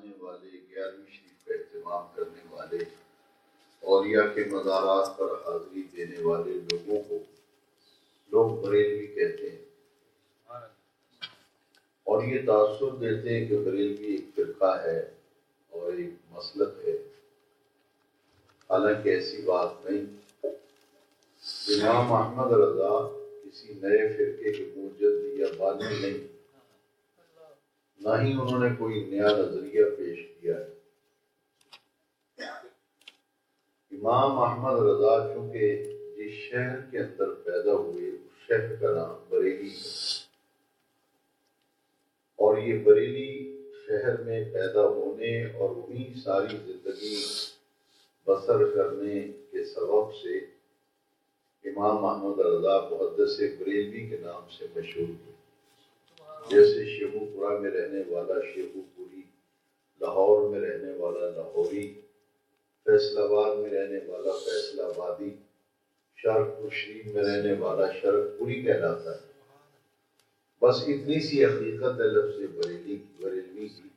آنے والے، 11ویں شریف کا اہتمام کرنے والے، اولیاء کے مزارات پر حاضری دینے والے لوگوں کو لوگ بریلوی کہتے ہیں، اور یہ تاثر دیتے ہیں کہ بریلوی ایک فرقہ ہے اور ایک مسلک ہے۔ حالانکہ ایسی بات نہیں۔ امام احمد رضا کسی نئے فرقے کے موجد یا بانی نہیں، نہ ہی انہوں نے کوئی نیا نظریہ پیش کیا ہے۔ امام احمد رضا چونکہ جس شہر کے اندر پیدا ہوئے اس شہر کا نام بریلی ہے، اور یہ بریلی شہر میں پیدا ہونے اور وہیں ساری زندگی بسر کرنے کے سبب سے امام احمد رضا محدث بریلوی کے نام سے مشہور ہوئے۔ جیسے شیخو پورہ میں رہنے والا شیخو پوری، لاہور میں رہنے والا لاہوری، فیصل آباد میں رہنے والا فیصل آبادی، شرق شریف میں رہنے والا شرق پوری کہلاتا ہے۔ بس اتنی سی حقیقت ہے لفظ بریلوی کی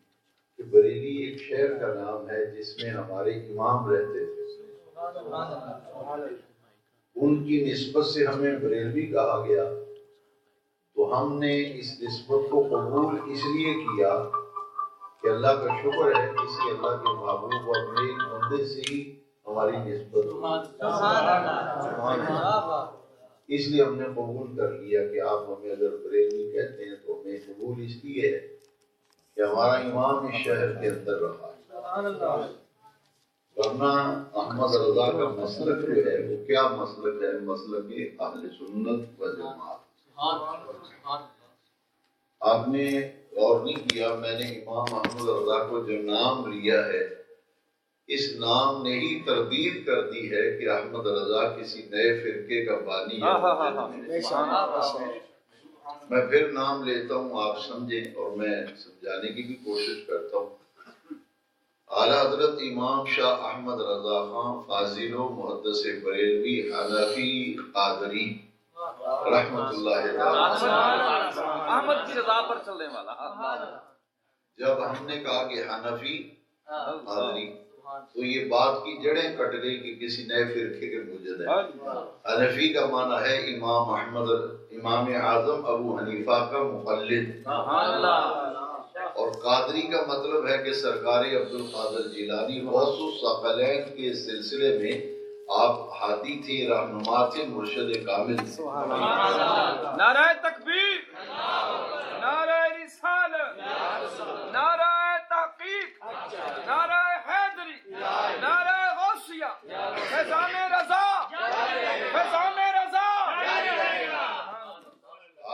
کہ بریلی ایک شہر کا نام ہے جس میں ہمارے امام رہتے تھے، ان کی نسبت سے ہمیں بریلوی کہا گیا، تو ہم نے اس نسبت کو قبول اس لیے کیا کہ اللہ کا شکر ہے کسی اللہ کے محبوب اور نیک بندے سے ہی ہماری نسبت ہوئی، اس لیے ہم نے قبول کر لیا کہ آپ ہمیں اگر بریلوی کہتے ہیں تو ہمیں قبول اس لیے ہے کہ ہمارا امام اس شہر کے اندر رہا ہے۔ ورنہ احمد رضا کا مسلک جو ہے وہ کیا مسلک ہے؟ مسلک اہل سنت و جماعت۔ آپ نے غور نہیں کیا، میں نے امام احمد رضا کو جو نام لیا ہے اس نام نے ہی تردید کر دی ہے کہ احمد رضا کسی نئے فرقے کا بانی ہے۔ میں پھر نام لیتا ہوں، آپ سمجھیں، اور میں سمجھانے کی بھی کوشش کرتا ہوں۔ اعلیٰ حضرت امام شاہ احمد رضا خان فاضل و محدث بریلوی حنفی قادری رحمت اللہ احمد کی رضا پر چلنے والا، جب ہم نے کہا کہ حنفی قادری تو یہ بات کی جڑیں کٹ گئی کہ کسی نئے فرقے کے موجد ہے۔ حنفی کا معنی ہے امام اعظم ابو حنیفہ کا مقلد، اور قادری کا مطلب ہے کہ سرکار عبد القادر جیلانی غوث الثقلین کے سلسلے میں آپ ہادی تھے، رہنما تھے، مرشد کامل تھے۔ نعرہ تکبیر، نعرہ رسالت، نعرہ تحقیق، نعرہ حیدری، نعرہ غوثیہ، فیضان رضا، فیضان رضا۔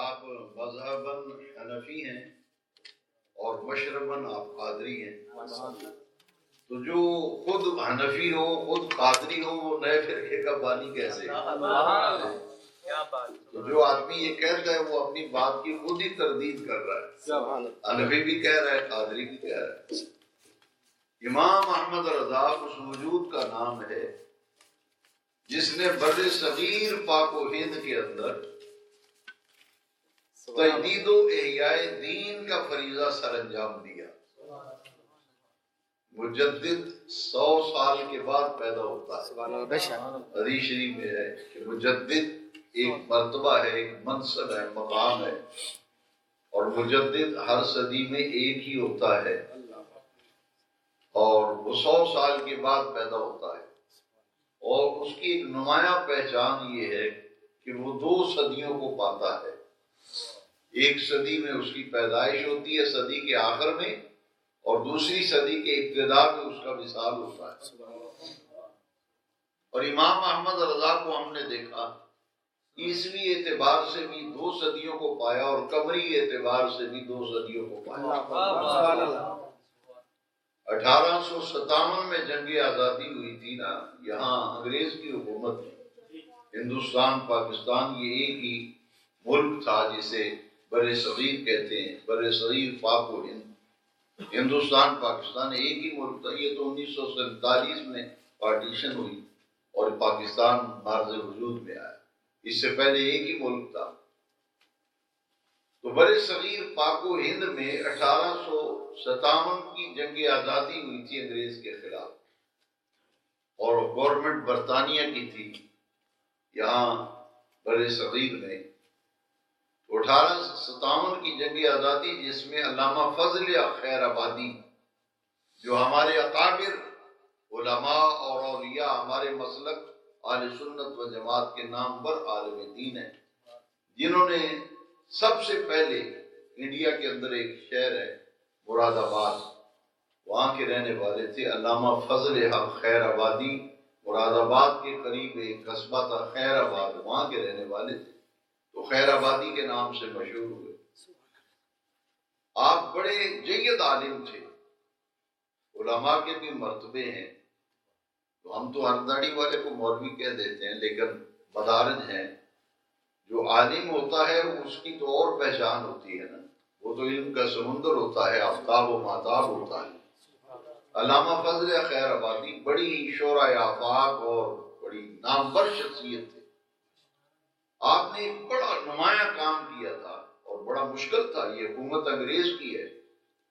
آپ مذہباً حنفی ہیں اور مشرباً آپ قادری ہیں، تو جو خود حنفی ہو، خود قادری ہو، وہ نئے فرقے کا بانی کیسے؟ تو جو آدمی یہ کہتا ہے وہ اپنی بات کی خود ہی تردید کر رہا ہے۔ حنفی بھی کہہ رہا ہے، قادری بھی کہہ رہا ہے۔ امام احمد رضا اس وجود کا نام ہے جس نے بر صغیر پاک و ہند کے اندر تجدید و احیاء دین کا فریضہ سر انجام دیا۔ مجدد 100 سال کے بعد پیدا ہوتا ہے۔ حدیث شریف میں ہے کہ مجدد ایک مرتبہ ہے، ایک منصب ہے، مقام ہے، اور مجدد ہر صدی میں ایک ہی ہوتا ہے، اور وہ 100 سال کے بعد پیدا ہوتا ہے، اور اس کی ایک نمایاں پہچان یہ ہے کہ وہ 2 صدیوں کو پاتا ہے۔ ایک صدی میں اس کی پیدائش ہوتی ہے، صدی کے آخر میں، اور دوسری صدی کے ابتدا میں اس کا وصال ہوتا ہے۔ اور امام احمد رضا کو ہم نے دیکھا عیسوی اعتبار سے بھی 2 صدیوں کو پایا، اور قمری اعتبار سے بھی 2 صدیوں کو پایا۔ 1857 میں جنگ آزادی ہوئی تھی نا، یہاں انگریز کی حکومت تھی۔ ہندوستان پاکستان یہ ایک ہی ملک تھا جسے بر صغیر کہتے ہیں، بر صغیر پاک و ہند۔ ہندوستان پاکستان ایک ہی ملک تھا۔ یہ تو 1947 میں پارٹیشن ہوئی اور پاکستان عارض وجود میں آیا، اس سے پہلے ایک ہی ملک تھا۔ تو برِ صغیر پاک و ہند میں 1857 کی جنگ آزادی ہوئی تھی انگریز کے خلاف، اور گورنمنٹ برطانیہ کی تھی یہاں برِ صغیر میں۔ 1857 کی جنگ آزادی جس میں علامہ فضل خیر آبادی جو ہمارے اکابر علماء اور اولیاء ہمارے مسلک اہل سنت و جماعت کے نامور عالم دین ہیں، جنہوں نے سب سے پہلے انڈیا کے اندر ایک شہر ہے مراد آباد، وہاں کے رہنے والے تھے علامہ فضل حق خیر آبادی۔ مراد آباد کے قریب ایک قصبہ تھا خیر آباد، وہاں کے رہنے والے تھے، تو خیر آبادی کے نام سے مشہور ہوئے۔ آپ بڑے جید عالم تھے، علماء کے بھی مرتبے ہیں، تو ہم تو ہر داڑھی والے کو مولوی کہہ دیتے ہیں، لیکن مدارج ہیں۔ جو عالم ہوتا ہے اس کی تو اور پہچان ہوتی ہے نا، وہ تو علم کا سمندر ہوتا ہے، آفتاب و مہتاب ہوتا ہے۔ علامہ فضل خیر آبادی بڑی شعراء آفاق اور بڑی نامور شخصیت تھے۔ آپ نے ایک بڑا نمایاں کام کیا تھا اور بڑا مشکل تھا، یہ حکومت انگریز کی ہے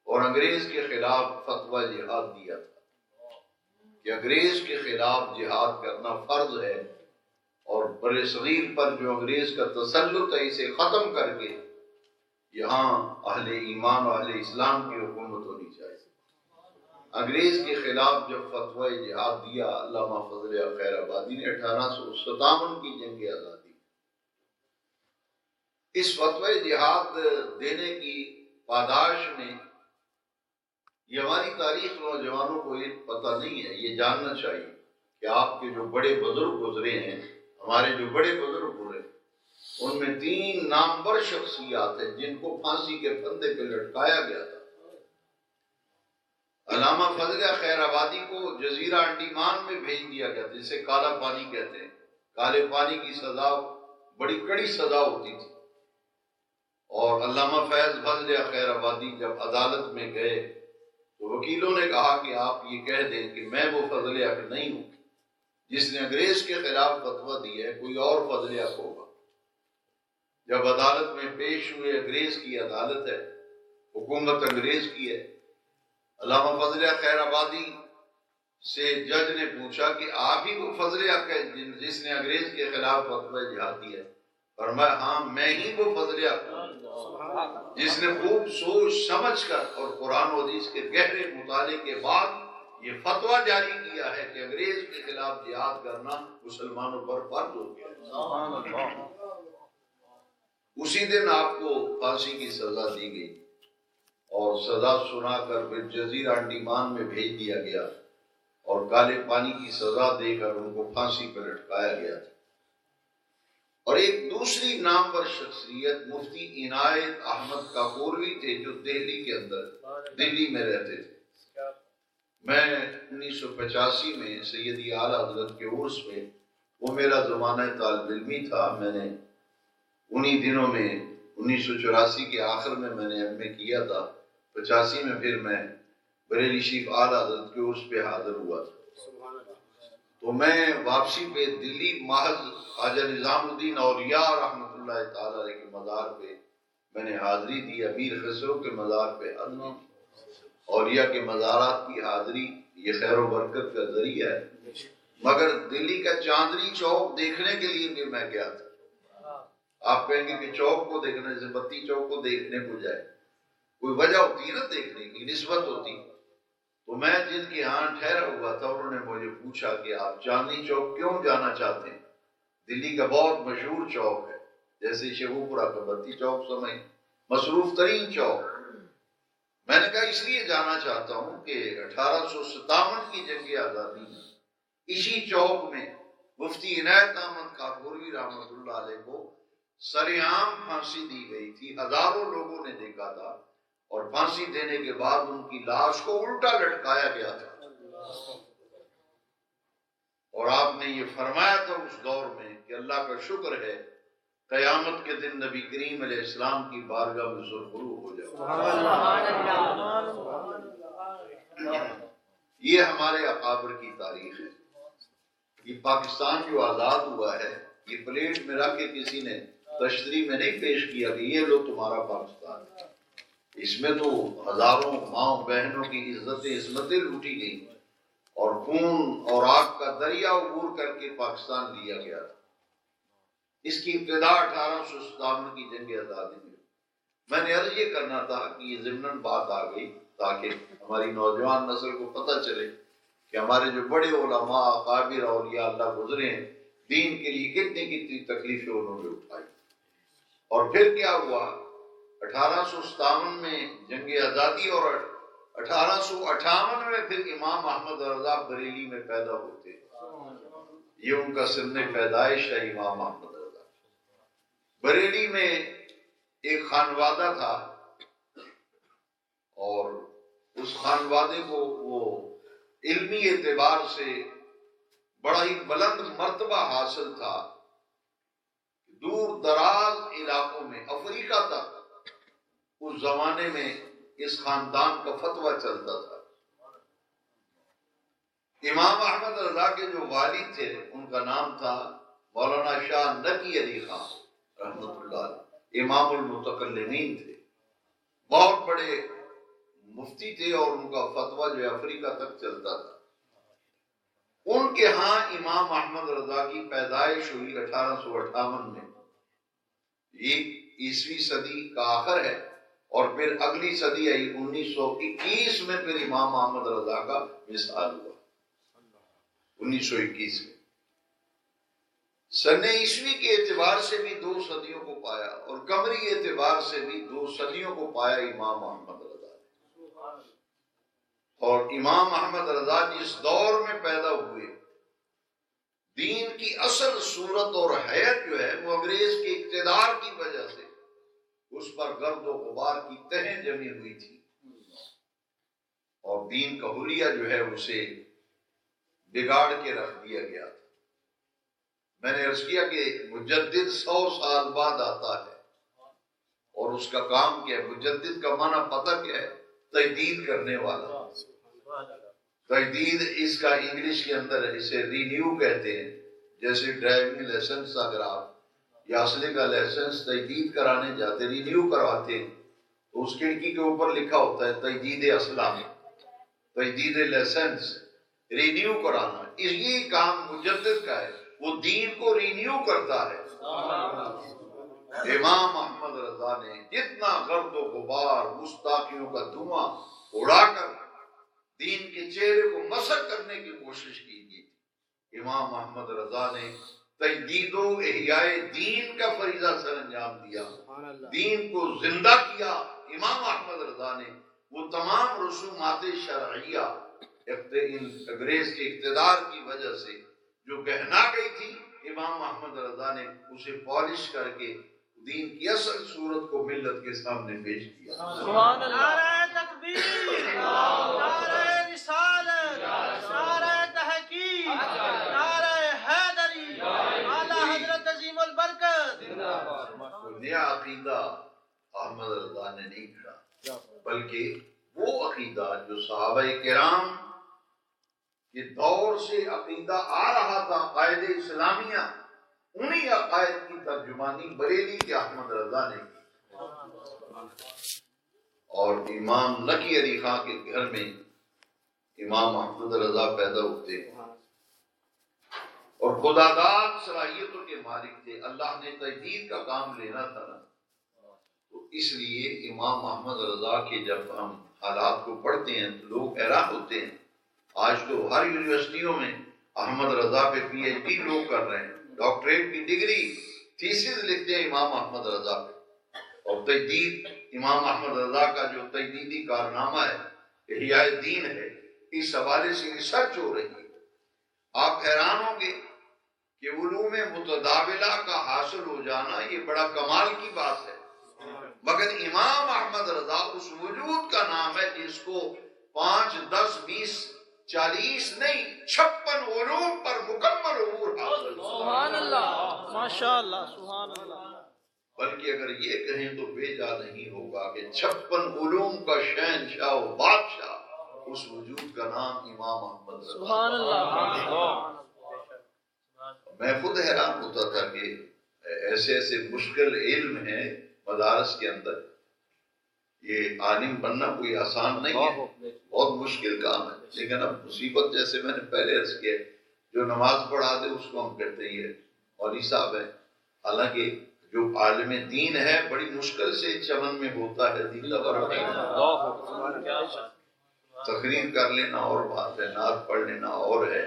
اور انگریز کے خلاف فتویٰ جہاد دیا تھا کہ انگریز کے خلاف جہاد کرنا فرض ہے، اور برِ صغیر پر جو انگریز کا تسلط ہے اسے ختم کر کے یہاں اہل ایمان و اہل اسلام کی حکومت ہونی چاہیے۔ انگریز کے خلاف جب فتویٰ جہاد دیا علامہ فضل خیر آبادی نے 1857 کی جنگ آزادی، اس فتویٰ جہاد دینے کی پاداش میں، یہ ہماری تاریخ نوجوانوں کو یہ پتہ نہیں ہے، یہ جاننا چاہیے کہ آپ کے جو بڑے بزرگ گزرے ہیں، ہمارے جو بڑے بزرگ ہوئے، ان میں 3 نامور شخصیات ہیں جن کو پھانسی کے پھندے پہ لٹکایا گیا تھا۔ علامہ فضل خیر آبادی کو جزیرہ انڈیمان میں بھیج دیا گیا، جسے کالا پانی کہتے ہیں۔ کالے پانی کی سزا بڑی کڑی سزا ہوتی تھی، اور علامہ فیض فضل خیر آبادی جب عدالت میں گئے تو وکیلوں نے کہا کہ آپ یہ کہہ دیں کہ میں وہ فضل حق نہیں ہوں جس نے انگریز کے خلاف فتویٰ دیا ہے، کوئی اور فضل حق ہوگا۔ جب عدالت میں پیش ہوئے، انگریز کی عدالت ہے، حکومت انگریز کی ہے، علامہ فضل خیر آبادی سے جج نے پوچھا کہ آپ ہی وہ فضل حق ہے جس نے انگریز کے خلاف فتویٰ جہاد دیا ہے؟ فرمایا ہاں میں ہی وہ فضل حق ہوں جس نے خوب سوچ سمجھ کر اور قرآن و حدیث کے گہرے مطالعے کے بعد یہ فتویٰ جاری کیا ہے کہ انگریز کے خلاف جہاد کرنا مسلمانوں پر فرض ہو گیا۔ اسی دن آپ کو پھانسی کی سزا دی گئی، اور سزا سنا کر پھر جزیرہ انڈیمان میں بھیج دیا گیا، اور کالے پانی کی سزا دے کر ان کو پھانسی پر لٹکایا گیا تھا۔ اور ایک دوسری نامور شخصیت مفتی عنایت احمد کاکوروی تھے، جو دہلی کے اندر دلی میں رہتے تھے۔ میں 1985 میں سیدی اعلیٰ حضرت کے عرس میں، وہ میرا زمانہ طالب علمی تھا، میں نے انہی دنوں میں 1984 کے آخر میں نے ایم اے کیا تھا، 85 میں پھر میں بریلی شریف اعلیٰ حضرت کے عرس پہ حاضر ہوا تھا۔ تو میں واپسی پہ دلی محض خواجہ نظام الدین اولیاء رحمۃ اللہ تعالی علیہ کے مزار پہ میں نے حاضری دی، امیر خسرو کے مزار پہ حاضری دی۔ اولیاء کے مزارات کی حاضری یہ خیر و برکت کا ذریعہ ہے، مگر دلی کا چاندنی چوک دیکھنے کے لیے بھی میں گیا تھا۔ آپ کہیں گے کہ چوک کو دیکھنے سے بتی چوک کو دیکھنے کو جائے، کوئی وجہ ہوتی ہے نا دیکھنے کی، نسبت ہوتی۔ تو میں جن کے ہاں ٹھہرا ہوا تھا انہوں نے مجھے پوچھا کہ آپ چاندنی چوک کیوں جانا چاہتے ہیں؟ دلی کا بہت مشہور چوک ہے، جیسے شیخوپورہ کا بتی چوک سمجھ، مصروف ترین چوک۔ میں نے کہا اس لیے جانا چاہتا ہوں کہ 1857 کی جنگ آزادی میں اسی چوک میں مفتی عنایت احمد کاکوروی رحمۃ اللہ علیہ کو سرعام پھانسی دی گئی تھی، ہزاروں لوگوں نے دیکھا تھا، اور پھانسی دینے کے بعد ان کی لاش کو الٹا لٹکایا گیا تھا۔ اور آپ نے یہ فرمایا تھا اس دور میں کہ اللہ کا شکر ہے قیامت کے دن نبی کریم علیہ السلام کی بارگاہ میں سرخرو ہو جاؤ۔ یہ ہمارے اکابر کی تاریخ ہے۔ یہ پاکستان جو آزاد ہوا ہے، یہ پلیٹ میں رکھ کے کسی نے تشتری میں نہیں پیش کیا کہ یہ لو تمہارا پاکستان ہے، اس میں تو ہزاروں ماؤں بہنوں کی عصمتیں لوٹی گئی اور خون اور آگ کا دریا عبور کر کے پاکستان لیا گیا تھا۔ اس کی ابتدا 1857 کی جنگ آزادی میں۔ میں نے عرض یہ کرنا تھا کہ یہ ضمناً بات آ گئی تاکہ ہماری نوجوان نسل کو پتہ چلے کہ ہمارے جو بڑے علماء اکابر اولیاء اللہ گزرے ہیں، دین کے لیے کتنی تکلیفیں انہوں نے اٹھائی۔ اور پھر کیا ہوا، 1857 میں جنگ آزادی اور 1858 میں پھر امام احمد رضا بریلی میں پیدا ہوتے، یہ ان کا سن پیدائش ہے۔ امام احمد رضا بریلی میں ایک خانوادہ تھا اور اس خانوادے کو وہ علمی اعتبار سے بڑا ہی بلند مرتبہ حاصل تھا۔ دور دراز علاقوں میں افریقہ تک اس زمانے میں اس خاندان کا فتویٰ چلتا تھا۔ امام احمد رضا کے جو والد تھے ان کا نام تھا مولانا شاہ نقی علی خان رحمۃ اللہ علیہ، امام المتکلمین تھے، بہت بڑے مفتی تھے اور ان کا فتویٰ جو افریقہ تک چلتا تھا۔ ان کے ہاں امام احمد رضا کی پیدائش ہوئی 1858 میں۔ یہ عیسوی صدی کا آخر ہے اور پھر اگلی صدی آئی 1921 میں پھر امام احمد رضا کا وصال ہوا، 1921 میں۔ سن عیسوی کے اعتبار سے بھی 2 صدیوں کو پایا اور قمری اعتبار سے بھی 2 صدیوں کو پایا امام احمد رضا نے۔ اور امام احمد رضا جس دور میں پیدا ہوئے، دین کی اصل صورت اور حیت جو ہے وہ انگریز کے اقتدار کی وجہ سے اس پر گرد و غبار کی تہیں جمی ہوئی تھی اور دین کا حلیہ جو ہے اسے بگاڑ کے رکھ دیا گیا تھا۔ میں نے عرض کیا کہ مجدد 100 سال بعد آتا ہے اور اس کا کام کیا ہے؟ مجدد کا معنی پتہ کیا ہے؟ تجدید کرنے والا۔ تجدید اس کا انگلش کے اندر اسے رینیو کہتے ہیں، جیسے ڈرائیونگ لائسنس اگر آپ یا اسلحے کا لائسنس تجدید کرانے جاتے، رینیو کرواتے ہیں تو اس کھڑکی کے اوپر لکھا ہوتا ہے تجدید اسلحہ، تجدید لائسنس، رینیو کرانا۔ یہی کام مجدد کا ہے، وہ دین کو رینیو کرتا ہے۔ امام احمد رضا نے جتنا گرد و غبار گستاخیوں کا دھواں اڑا کر دین کے چہرے کو مسخ کرنے کی کوشش کی تھی، امام احمد رضا نے تجدید و احیاء دین کا فریضہ سر انجام دیا، دین کو زندہ کیا۔ امام احمد رضا نے وہ تمام رسومات شرعیہ انگریز کے اقتدار کی وجہ سے جو گہنا گئی تھی، امام احمد رضا نے اسے پالش کر کے دین کی اصل صورت کو ملت کے سامنے پیش کیا۔ سبحان اللہ۔ نعرہ تکبیر، نعرہ رسالت، نعرہ تحقیق، نعرہ حیدری، اعلیٰ حضرت عظیم البرکت۔ نیا عقیدہ احمد رضا نے نہیں کھڑا، بلکہ وہ عقیدہ جو صحابہ کرام کے دور سے عقیدہ آ رہا تھا، عقائد اسلامیہ، انہی عقائد کی ترجمانی بریلی کے احمد رضا نے کی۔ اور امام نقی علی خان کے گھر میں امام احمد رضا پیدا ہوتے اور خداداد صلاحیتوں کے مالک تھے۔ اللہ نے تجدید کا کام لینا تھا نا، تو اس لیے امام احمد رضا کے جب ہم حالات کو پڑھتے ہیں تو لوگ حیران ہوتے ہیں۔ آج تو ہر یونیورسٹیوں میں احمد رضا پہ پی ایچ ڈی لوگ کر رہے ہیں، ڈاکٹریٹ کی ڈگری، تھیسس لکھتے ہیں امام احمد رضا پہ۔ اور تجدید، امام احمد رضا کا جو تجدیدی کارنامہ ہے، احیاء دین ہے، اس حوالے سے ریسرچ ہو رہی ہے۔ آپ حیران ہوں گے کہ علوم متداولہ کا حاصل ہو جانا یہ بڑا کمال کی بات ہے، مگر امام احمد رضا اس وجود کا نام ہے جس کو 5، 10، 20، 40 نہیں 56 علوم پر مکمل عبور حاصل۔ سبحان اللہ، ماشاء اللہ، سبحان اللہ۔ بلکہ اگر یہ کہیں تو بے جا نہیں ہوگا کہ 56 علوم کا شہنشاہ و بادشاہ، اس وجود کا نام امام احمد رضا۔ سبحان اللہ۔ میں خود حیران ہوتا تھا کہ ایسے ایسے مشکل علم ہیں مدارس کے اندر. یہ عالم بننا کوئی آسان نہیں ہے، بہت مشکل کام ہے. لیکن اب مصیبت جیسے میں نے پہلے عرض کیا، جو نماز پڑھا دے اس کو ہم کہتے ہیں یہ مولوی صاحب ہے. حالانکہ جو عالم دین ہے بڑی مشکل سے چمن میں ہوتا ہے دین کا. تقریر کر لینا اور بات ہے، نعت پڑھ لینا اور ہے،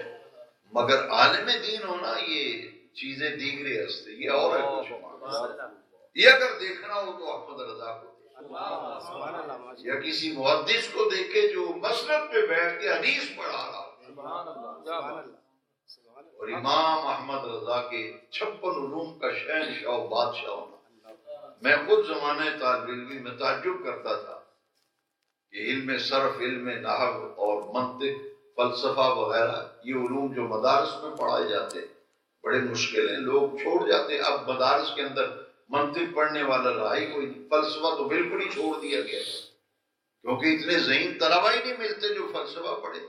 مگر عالم دین ہونا یہ چیزیں دیگرے ہستے، یہ اور ہے کچھ. یہ اگر دیکھنا ہو تو احمد رضا کو دیکھیں، یا کسی محدث کو دیکھے جو مسند پہ بیٹھ کے حدیث پڑھا رہا. اور امام احمد رضا کے 56 علوم کا شہنشاہ و بادشاہ ہونا. میں خود زمانہ طالب علمی میں تعجب کرتا تھا کہ علم صرف، علم نحو اور منطق، فلسفہ وغیرہ یہ علوم جو مدارس میں پڑھائے جاتے بڑے مشکل ہیں، لوگ چھوڑ جاتے. اب مدارس کے اندر منطق پڑھنے والا رہا ہی کوئی نہیں، فلسفہ تو بالکل ہی چھوڑ دیا گیا کیونکہ اتنے ذہین طلبہ ہی نہیں ملتے جو فلسفہ پڑھے.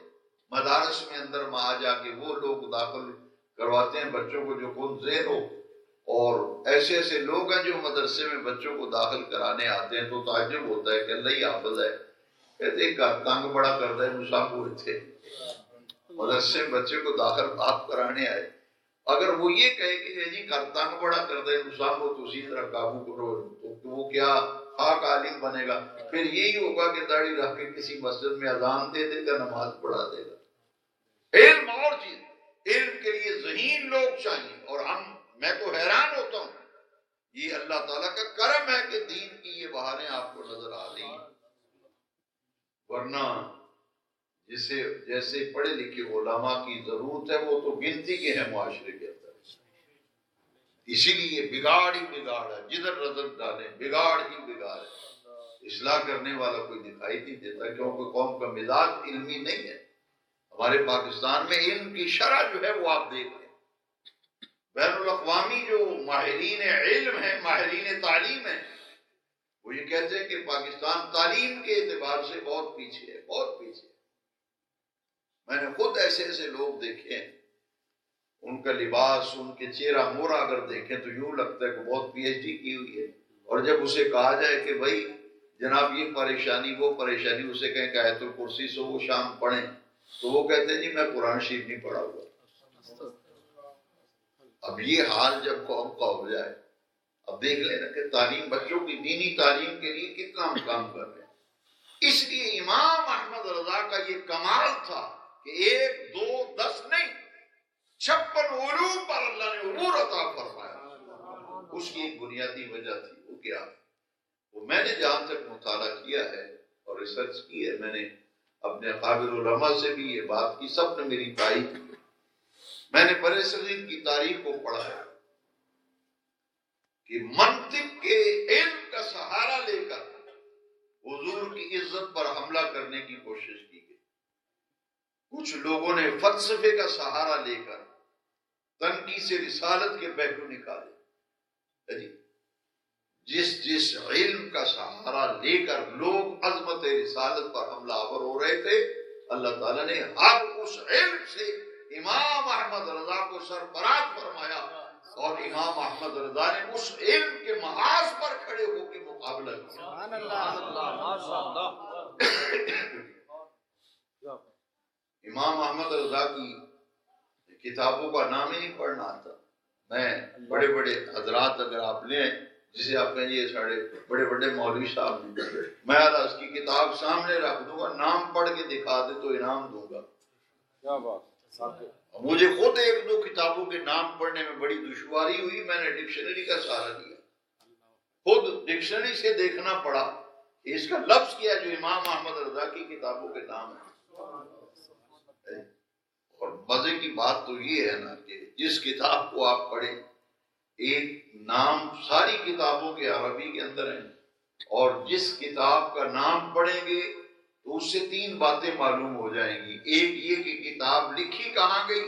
مدارس میں اندر میں آ جا کے وہ لوگ داخل کرواتے ہیں بچوں کو جو خود ذہن ہو، اور ایسے ایسے لوگ ہیں جو مدرسے میں بچوں کو داخل کرانے آتے ہیں تو تعجب ہوتا ہے کہ اللہ ہی حافظ ہے. کہتے ہیں تنگ بڑا کرتا ہے مسافر تھے مدرسے میں بچے کو داخل آپ کرانے آئے. اگر وہ یہ کہے کہ جی تنگ بڑا کرتا ہے مسافر تو اسی طرح قابو کرو تو وہ کیا خاک عالم بنے گا؟ پھر یہی ہوگا کہ داڑھی رکھ کے کسی مسجد میں اذان دے دے گا، نماز پڑھا دے گا. علم اور چیز، علم کے لیے ذہین لوگ چاہیے. اور میں تو حیران ہوتا ہوں، یہ اللہ تعالیٰ کا کرم ہے کہ دین کی یہ بہاریں آپ کو نظر آ رہی ہیں. ورنہ جیسے پڑھے لکھے علماء کی ضرورت ہے وہ تو گنتی کے ہیں معاشرے کے اندر. اسی لیے بگاڑ ہی بگاڑ ہے، جدھر نظر ڈالیں بگاڑ ہی بگاڑ ہے. اصلاح کرنے والا کوئی دکھائی نہیں دیتا کیونکہ قوم کا مزاج علمی نہیں ہے. ہمارے پاکستان میں علم کی شرح جو ہے وہ آپ دیکھ لیں، بین الاقوامی جو ماہرین علم ہیں، ماہرین تعلیم ہیں، وہ یہ کہتے ہیں کہ پاکستان تعلیم کے اعتبار سے بہت پیچھے ہے، بہت پیچھے ہے. میں نے خود ایسے ایسے لوگ دیکھے ہیں، ان کا لباس، ان کے چہرہ مورا اگر دیکھیں تو یوں لگتا ہے کہ بہت پی ایچ ڈی کی ہوئی ہے. اور جب اسے کہا جائے کہ بھائی جناب یہ پریشانی وہ پریشانی، اسے کہیں کہ آیت الکرسی صبح شام پڑھیں، تو وہ کہتے ہیں جی میں قرآن شریف نہیں پڑھا ہوا. اب یہ حال جب قوم کا ہو جائے، اب دیکھ لینا کہ تعلیم، بچوں کی دینی تعلیم کے لیے کتنا ہم کام کر رہے ہیں. اس لیے امام احمد رضا کا یہ کمال تھا کہ 1 2 10 نہیں، 56 علوم پر اللہ نے عبور عطا فرمایا. اس کی ایک بنیادی وجہ تھی، وہ کیا؟ وہ میں نے جہاں تک مطالعہ کیا ہے اور ریسرچ کی ہے، میں نے اپنے قابل علماء سے بھی یہ بات کی، سب نے میری تائید کی. میں نے برصغیر کی تاریخ کو پڑھا ہے کہ منطق کے علم کا سہارا لے کر حضور کی عزت پر حملہ کرنے کی کوشش کی گئی. کچھ لوگوں نے فلسفے کا سہارا لے کر تنقیص رسالت کے پہلو نکالے. جس علم کا سہارا لے کر لوگ عظمت رسالت پر حملہ آور ہو رہے تھے، اللہ تعالیٰ نے ہر اس علم سے امام احمد رضا کو سرفراز فرمایا، اور امام احمد رضا نے اس علم کے محاذ پر کھڑے ہو کے مقابلہ کیا. امام احمد رضا کی کتابوں کا نام ہی نہیں پڑھنا آتا. میں بڑے بڑے حضرات اگر آپ لیں، جسے آپ کہیں یہ سارے بڑے بڑے مولوی صاحب ہیں، میں اس کی کتاب سامنے رکھ دوں گا، نام پڑھ کے دکھا دے تو انعام دوں گا. کیا بات. مجھے خود 1 2 کتابوں کے نام پڑھنے میں بڑی دشواری ہوئی، میں نے ڈکشنری کا سہارا لیا، خود ڈکشنری سے دیکھنا پڑا اس کا لفظ کیا جو امام احمد رضا کی کتابوں کے نام ہے. اور مزے کی بات تو یہ ہے نا کہ جس کتاب کو آپ پڑھیں، ایک نام ساری کتابوں کے عربی کے اندر ہیں، اور جس کتاب کا نام پڑھیں گے تو اس سے 3 باتیں معلوم ہو جائیں گی. ایک یہ کہ کتاب لکھی کہاں گئی،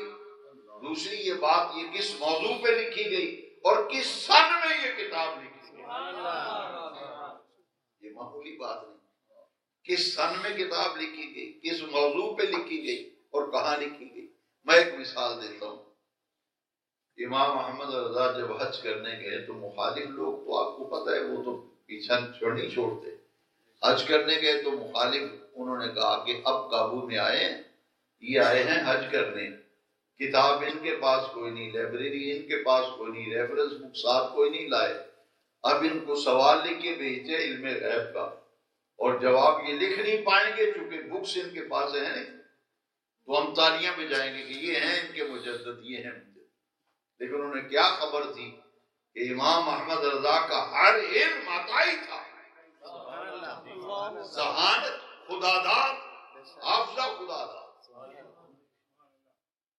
دوسری یہ بات یہ کس موضوع پہ لکھی گئی، اور کس سن میں یہ کتاب لکھی گئی. یہ معمولی بات نہیں. کس سن میں کتاب لکھی گئی، کس موضوع پہ لکھی گئی اور کہاں لکھی گئی. میں ایک مثال دیتا ہوں. امام احمد رضا جب حج کرنے گئے تو مخالف لوگ تو آپ کو پتہ ہے وہ تو پیچھا نہیں چھوڑتے. حج کرنے گئے تو مخالف انہوں نے کہا کہ اب قابو میں آئے ہیں، یہ آئے ہیں حج کرنے، کتاب ان کے پاس کوئی نہیں، لائبریری ان کے پاس کوئی نہیں، ریفرنس بک ساتھ کوئی نہیں لائے. اب ان کو سوال لکھ کے بھیجتے علم غیب کا، اور جواب یہ لکھ نہیں پائیں گے چونکہ بکس ان کے پاس ہیں نہیں، تو ہم تالیاں بجائیں گے کہ یہ ہیں ان کے مجدد، یہ ہیں مجدد. لیکن انہیں کیا خبر تھی کہ امام احمد رضا کا ہر علم عطائی تھا، ذہانت، خداداد، حافظہ خداداد.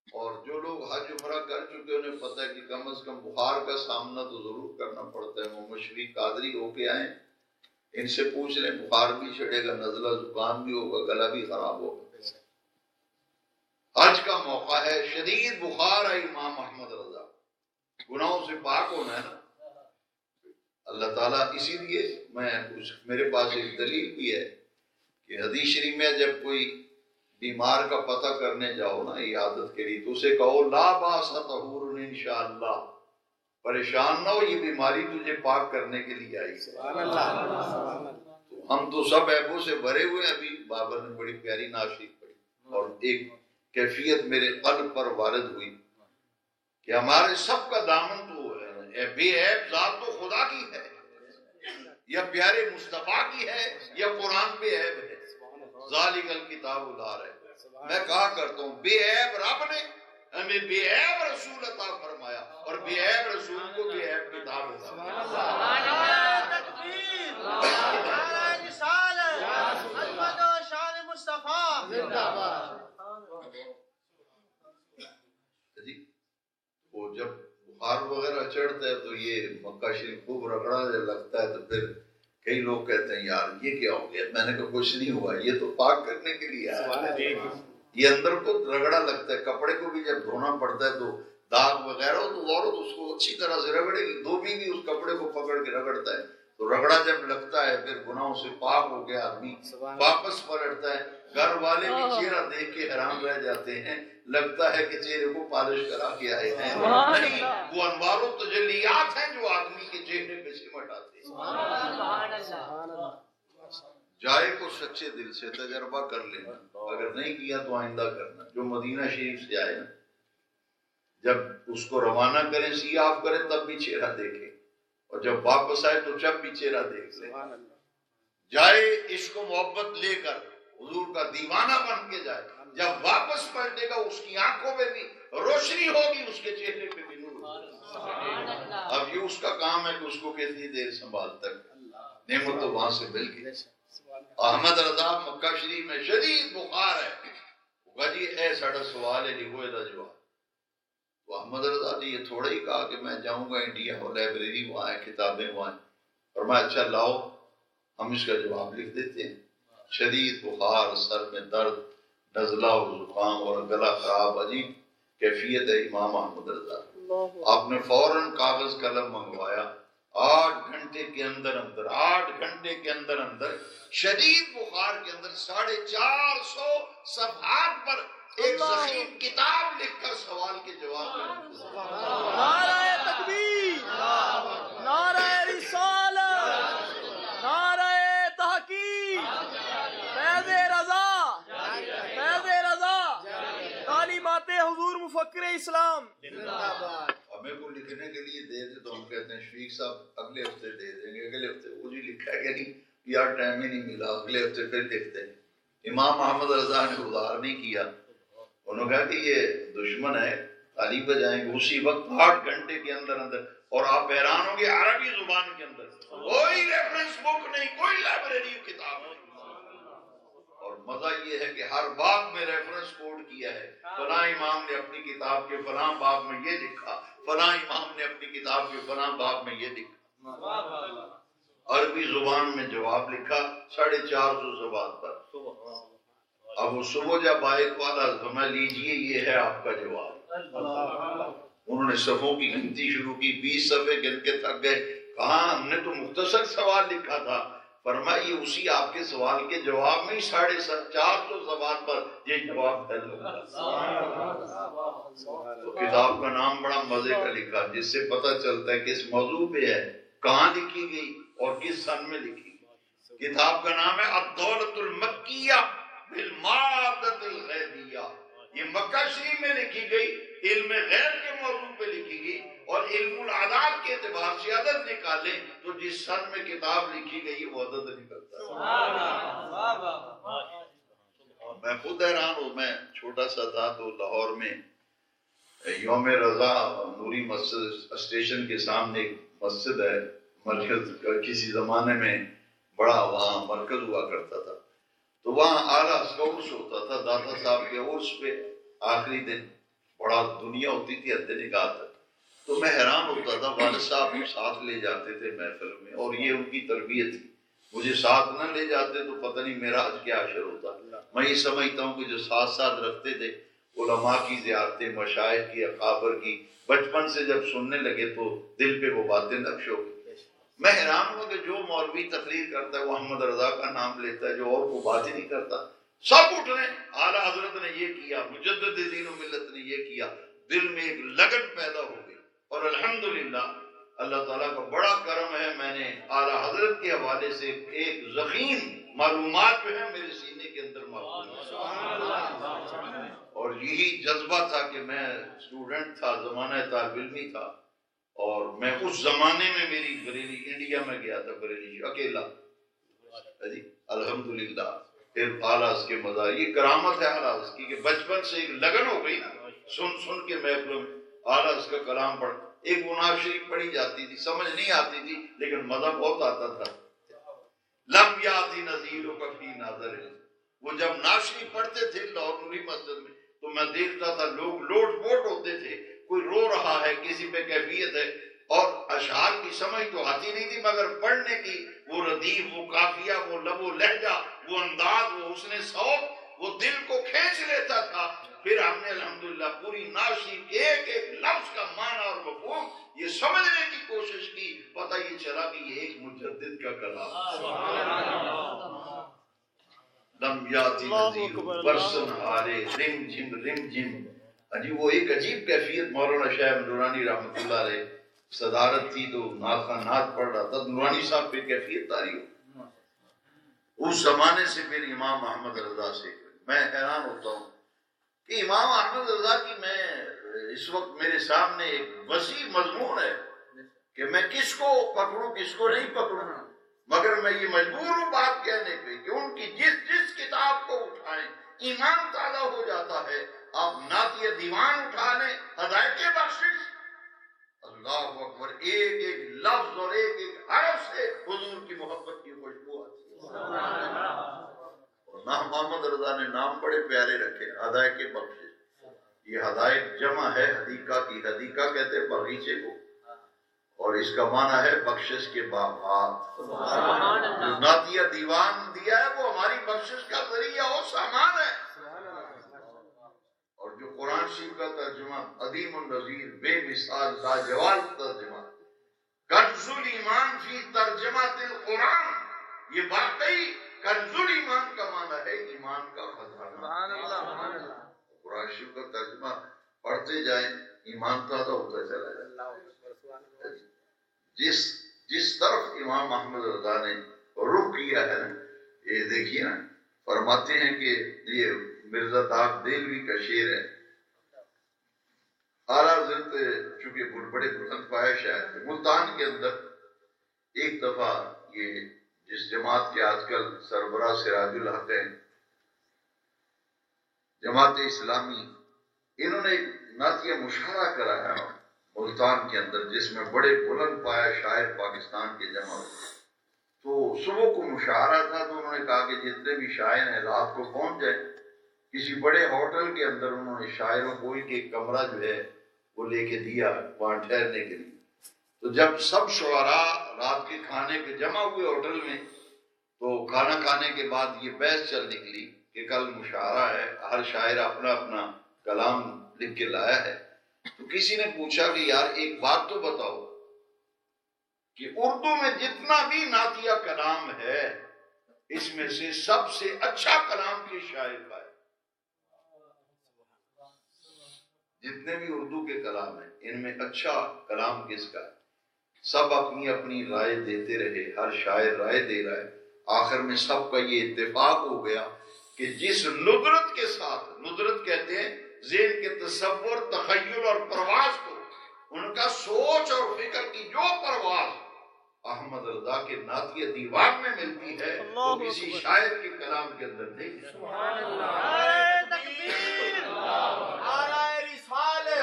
اور جو لوگ حج عمرہ کر چکے انہیں پتہ ہے کہ کم از کم بخار کا سامنا تو ضرور کرنا پڑتا ہے. محمد شفیق قادری ہو کے آئیں، ان سے پوچھ لیں بخار بھی چڑھے گا، نزلہ زکام بھی ہوگا، گلا بھی خراب ہوگا. حج کا موقع ہے، شدید بخار ہے امام احمد رضا، گناہوں سے پاک ہونا ہے نا. اللہ تعالیٰ اسی لیے میرے پاس ایک دلیل بھی ہے کہ حدیث شریف میں جب کوئی بیمار کا پتہ کرنے جاؤ نا عیادت کے لیے تو اسے کہو لا باس طہور انشاءاللہ، پریشان نہ ہو، یہ بیماری تجھے پاک کرنے کے لیے آئی. ہم تو سب عیبوں سے بھرے ہوئے. ابھی بابر نے بڑی پیاری نعت شریف پڑھی اور ایک کیفیت میرے قلب پر وارد ہوئی کہ ہمارے سب کا دامن تو بے عیب ذات تو خدا کی ہے، یا پیارے مصطفیٰ کی ہے، یا قرآن بے عیب ہے. ذالک الکتاب لا ریب. میں کہا کرتا ہوں بے عیب رب نے ہمیں بے عیب رسول عطا فرمایا، اور بے عیب رسول کو بے عیب کتاب عطا فرمایا. نعرہ تکبیر، نعرہ رسالت، عظمت و شان مصطفیٰ زندہ باد. جی وہ جب بخار وغیرہ چڑھتا ہے تو یہ مکہ شریف خوب رگڑا لگتا ہے، تو پھر کئی لوگ کہتے ہیں یار یہ کیا ہو گیا. میں نے کہا کچھ نہیں ہوا، یہ تو پاک کرنے کے لیے آیا. یہ اندر کو رگڑا لگتا ہے. کپڑے کو بھی جب دھونا پڑتا ہے تو داغ وغیرہ ہو تو عورت اس کو اچھی طرح سے رگڑے گی، دھوبی بھی اس کپڑے کو پکڑ کے رگڑتا ہے تو رگڑا جب لگتا ہے پھر گناہوں سے پاک ہو گیا آدمی واپس پلٹتا ہے. گھر والے بھی چہرہ دیکھ کے حیران رہ جاتے ہیں، لگتا ہے کہ چہرے کو پالش کرا کے آئے ہیں. نہیں، وہ انوار و تجلیات ہیں جو آدمی کے چہرے پہ سمٹ آتے ہیں. جائے کو سچے دل سے تجربہ کر لینا، اگر نہیں کیا تو آئندہ کرنا. جو مدینہ شریف سے آئے نا، جب اس کو روانہ کریں سیاہ آپ کریں تب بھی چہرہ دیکھیں، اور جب واپس آئے تو جب بھی چہرہ دیکھ لیں. جائے عشق و محبت لے کر حضور کا دیوانہ بن کے جائے، جب واپس پلٹے گا اس کی آنکھوں میں بھی روشنی ہوگی، اس کے چہرے پہ بھی نور ہوگا. اب یہ اس کا کام ہے کہ اس کو کتنی دیر سنبھالتا ہے. نعمت تو وہاں سے مل گئی. احمد رضا مکہ شریف میں شدید بخار ہے. کہا جی اے ساڑا سوال ہے لکھو دا جواب. تو احمد رضا نے یہ تھوڑا ہی کہا کہ میں جاؤں گا انڈیا اور لائبریری وہاں ہے، کتابیں وہاں ہیں، اور میں اچھا لاؤ ہم اس کا جواب لکھ دیتے ہیں. شدید بخار، سر میں درد، نزلہ اور زکام اور گلا خراب، عجیب کیفیت ہے امام احمد رضا. آپ نے فوراً کاغذ قلم منگوایا. 8 گھنٹے کے اندر شدید بخار کے اندر 450 صفحات پر ایک ضخیم کتاب لکھ کر سوال کے جواب میں. نعرہ تکبیر، نعرہ رسالت، نعرہ تحقیق، فیض رضا، فیض رضا، تعلیمات حضور مفکر اسلام. ہمیں کو لکھنے کے لیے دے دے تو ہم کہتے ہیں شفیق صاحب اگلے ہفتے دے دیں گے. اگلے ہفتے وہ جی لکھا ہے کہ نہیں یار ٹائم ہی نہیں ملا، اگلے ہفتے پھر لکھتے ہیں. امام احمد رضا نے ادھار نہیں کیا. انہوں نے کہا کہ یہ دشمن ہے، خالی پہ جائیں گے. اسی وقت 8 گھنٹے کے اندر اور آپ حیران ہوں گے عربی زبان کے اندر کوئی ریفرنس بک نہیں، کوئی لائبریری کتاب نہیں. اور مزہ یہ ہے کہ ہر باب میں ریفرنس کوڈ کیا ہے. فلاں امام نے اپنی کتاب کے فلاں باب میں یہ لکھا، فلاں امام نے اپنی کتاب کے فلاں باب میں یہ لکھا. عربی زبان میں جواب لکھا 450 صفحات پر. اب وہ صبح جب آئے والا فرمایا لیجئے یہ ہے آپ کا جواب. انہوں نے صفوں کی گنتی شروع کی، 20 صفحے گن کے تھک گئے. کہاں ہم نے تو مختصر سوال لکھا تھا. فرمائیے اسی آپ کے سوال کے جواب میں ہی 450 سوال پر یہ جواب ہے۔ تو کتاب کا نام بڑا مزے کا لکھا، جس سے پتہ چلتا ہے کس موضوع پہ ہے، کہاں لکھی گئی اور کس سن میں لکھی گئی۔ کتاب کا نام ہے الدولۃ المکیہ بالمادۃ الغیبیہ۔ یہ مکہ شریف میں لکھی گئی، علم غیب کے موضوع پہ لکھی گئی، اور علم العداد کے اعتبار سے عدد نکالیں تو جس سن میں کتاب لکھی گئی وہ عدد نکلتا ہے۔ میں خود حیران ہوں، میں چھوٹا سا تھا تو لاہور میں یوم رضا نوری مسجد اسٹیشن کے سامنے ایک مسجد ہے، مرکز کسی زمانے میں بڑا وہاں مرکز ہوا کرتا تھا، تو وہاں اعلیٰ کا عرس ہوتا تھا، داتا صاحب کے عرس پہ آخری دن بڑا دنیا ہوتی تھی حد نگاہ تک۔ تو میں حیران ہوتا تھا، والد صاحب ساتھ لے جاتے تھے محفل میں، اور یہ ان کی تربیت تھی، مجھے ساتھ نہ لے جاتے تو پتہ نہیں میرا آج کیا حشر ہوتا۔ میں یہ سمجھتا ہوں کہ جو ساتھ ساتھ رکھتے تھے، علماء کی زیارتیں، مشائخ کی، اکابر کی، بچپن سے جب سننے لگے تو دل پہ وہ باتیں نقش ہو گئی۔ میں حیران ہوں کہ جو مولوی تقریر کرتا ہے وہ احمد رضا کا نام لیتا ہے، جو اور کو بات ہی نہیں کرتا، سب اٹھ رہے ہیں، اعلیٰ حضرت نے یہ کیا، مجدد دین و ملت نے یہ کیا، دل میں ایک لگن پیدا ہو گئی۔ اور الحمدللہ اللہ تعالیٰ کا بڑا کرم ہے، میں نے اعلیٰ حضرت کے حوالے سے ایک ضخیم معلومات جو ہے میرے سینے کے اندر موجود ہے، اور یہی جذبہ تھا کہ میں اسٹوڈنٹ تھا، زمانہ طالب علمی تھا، اور میں اس زمانے میں میری بریلی انڈیا میں گیا تھا، بریلی اکیلا، الحمدللہ۔ پھر اعلیٰ کے مزار، یہ کرامت ہے اعلیٰ کی کہ بچپن سے ایک لگن ہو گئی نا، سن کے محفلوں میں اعلیٰ کا کلام پڑھ، ایک مناف شریف پڑھی جاتی تھی، سمجھ نہیں آتی تھی لیکن مزہ بہت آتا تھا۔ لم یاتی نذیر فی ناظر، وہ جب نعت شریف پڑھتے تھے لاہور نوری مسجد میں تو میں دیکھتا تھا لوگ لوٹ پوٹ ہوتے تھے، کوئی رو رہا ہے، کسی پہ کیفیت ہے، اور اشعار کی سمجھ تو آتی نہیں تھی مگر پڑھنے کی وہ ردیف، وہ قافیہ، وہ لب و لہجہ، وہ انداز، وہ حسن صوت، وہ دل کو کھینچ لیتا تھا۔ پھر ہم نے الحمدللہ پوری نعت شریف کے ایک ایک لفظ کا معنی اور مفہوم یہ سمجھنے کی کوشش کی، پتہ یہ چلا کہ یہ ایک مجدد کا کلام ہے۔ لم یاتی نذیر برسن ہارے رم جھم، جی وہ ایک عجیب کیفیت، مولانا شاہ نورانی رحمۃ اللہ علیہ صدارت تھی تو نعت کا نعت پڑھ رہا تھا، نورانی صاحب پہ کیفیت تاری ہو۔ اس زمانے سے پھر امام احمد رضا سے میں حیران ہوتا ہوں کہ امام احمد رضا کی میں اس وقت میرے سامنے ایک وسیع مضمون ہے کہ میں کس کو پکڑوں کس کو نہیں پکڑوں، مگر میں یہ مجبور ہوں بات کہنے پہ کہ ان کی جس کتاب کو اٹھائیں ایمان تازہ ہو جاتا ہے۔ آپ نعتیہ دیوان اٹھا لیں، ہدایت بخشش، اللہ اکبر، ایک ایک لفظ اور ایک ایک حرف سے حضور کی محبت کی خوشبو آتی ہے۔ اور نام محمد رضا نے نام بڑے پیارے رکھے، ہدایت بخشش۔ یہ ہدایت جمع ہے حدیقہ کی، حدیقہ کہتے ہیں باغیچے کو، اور اس کا معنی ہے بخشش کے باغات۔ جو نعتیہ دیوان دیا ہے وہ ہماری بخشش کا ذریعہ و سامان ہے، اور جو قرآن شریف کا ترجمہ عظیم النظیر، بے مثال لاجواب ترجمہ، کنز الایمان فی ترجمہ القرآن، یہ واقعی کنز الایمان کا معنی ہے ایمان کا خزانہ۔ قرآن شریف کا ترجمہ پڑھتے جائیں، ایمان تازہ ہوتا چلا جائے۔ جس طرف امام احمد رضا نے رخ کیا ہے نا، یہ دیکھیے نا، فرماتے ہیں کہ یہ مرزا داغ دہلوی کا شعر ہے، اعلیٰ حضرت چونکہ بڑے بلند پائے شاعر تھے، ملتان کے اندر ایک دفعہ یہ جس جماعت کے آج کل سربراہ سراج الحق ہیں، جماعت اسلامی، انہوں نے ایک نعتیہ مشاعرہ کرایا ملتان کے اندر جس میں بڑے بلند پایا شاعر پاکستان کے جمع ہوئے۔ تو صبح کو مشاعرہ تھا تو انہوں نے کہا کہ جتنے بھی شاعر ہیں رات کو پہنچ جائیں۔ کسی بڑے ہوٹل کے اندر انہوں نے شاعروں کو ایک کمرہ جو ہے وہ لے کے دیا وہاں ٹھہرنے کے لیے۔ تو جب سب شعراء رات کے کھانے پہ جمع ہوئے ہوٹل میں تو کھانا کھانے کے بعد یہ بحث چل نکلی کہ کل مشاعرہ ہے، ہر شاعر اپنا اپنا کلام لکھ کے لایا ہے۔ تو کسی نے پوچھا کہ یار ایک بات تو بتاؤ کہ اردو میں جتنا بھی نعتیہ کلام ہے اس میں سے سب سے اچھا کلام کے شاعر کا ہے. جتنے بھی اردو کے کلام ہیں ان میں اچھا کلام کس کا ہے؟ سب اپنی اپنی رائے دیتے رہے، ہر شاعر رائے دے رہا ہے. آخر میں سب کا یہ اتفاق ہو گیا کہ جس ندرت کے ساتھ، ندرت کہتے ہیں ذہن کے تصور، تخیل اور پرواز کو، ان کا سوچ اور فکر کی جو پرواز احمد رضا کے نعتیہ دیوان میں ملتی ہے وہ کسی شاعر کے کلام کے اندر نہیں ہے. نعرہ تکبیر، نعرہ رسالت،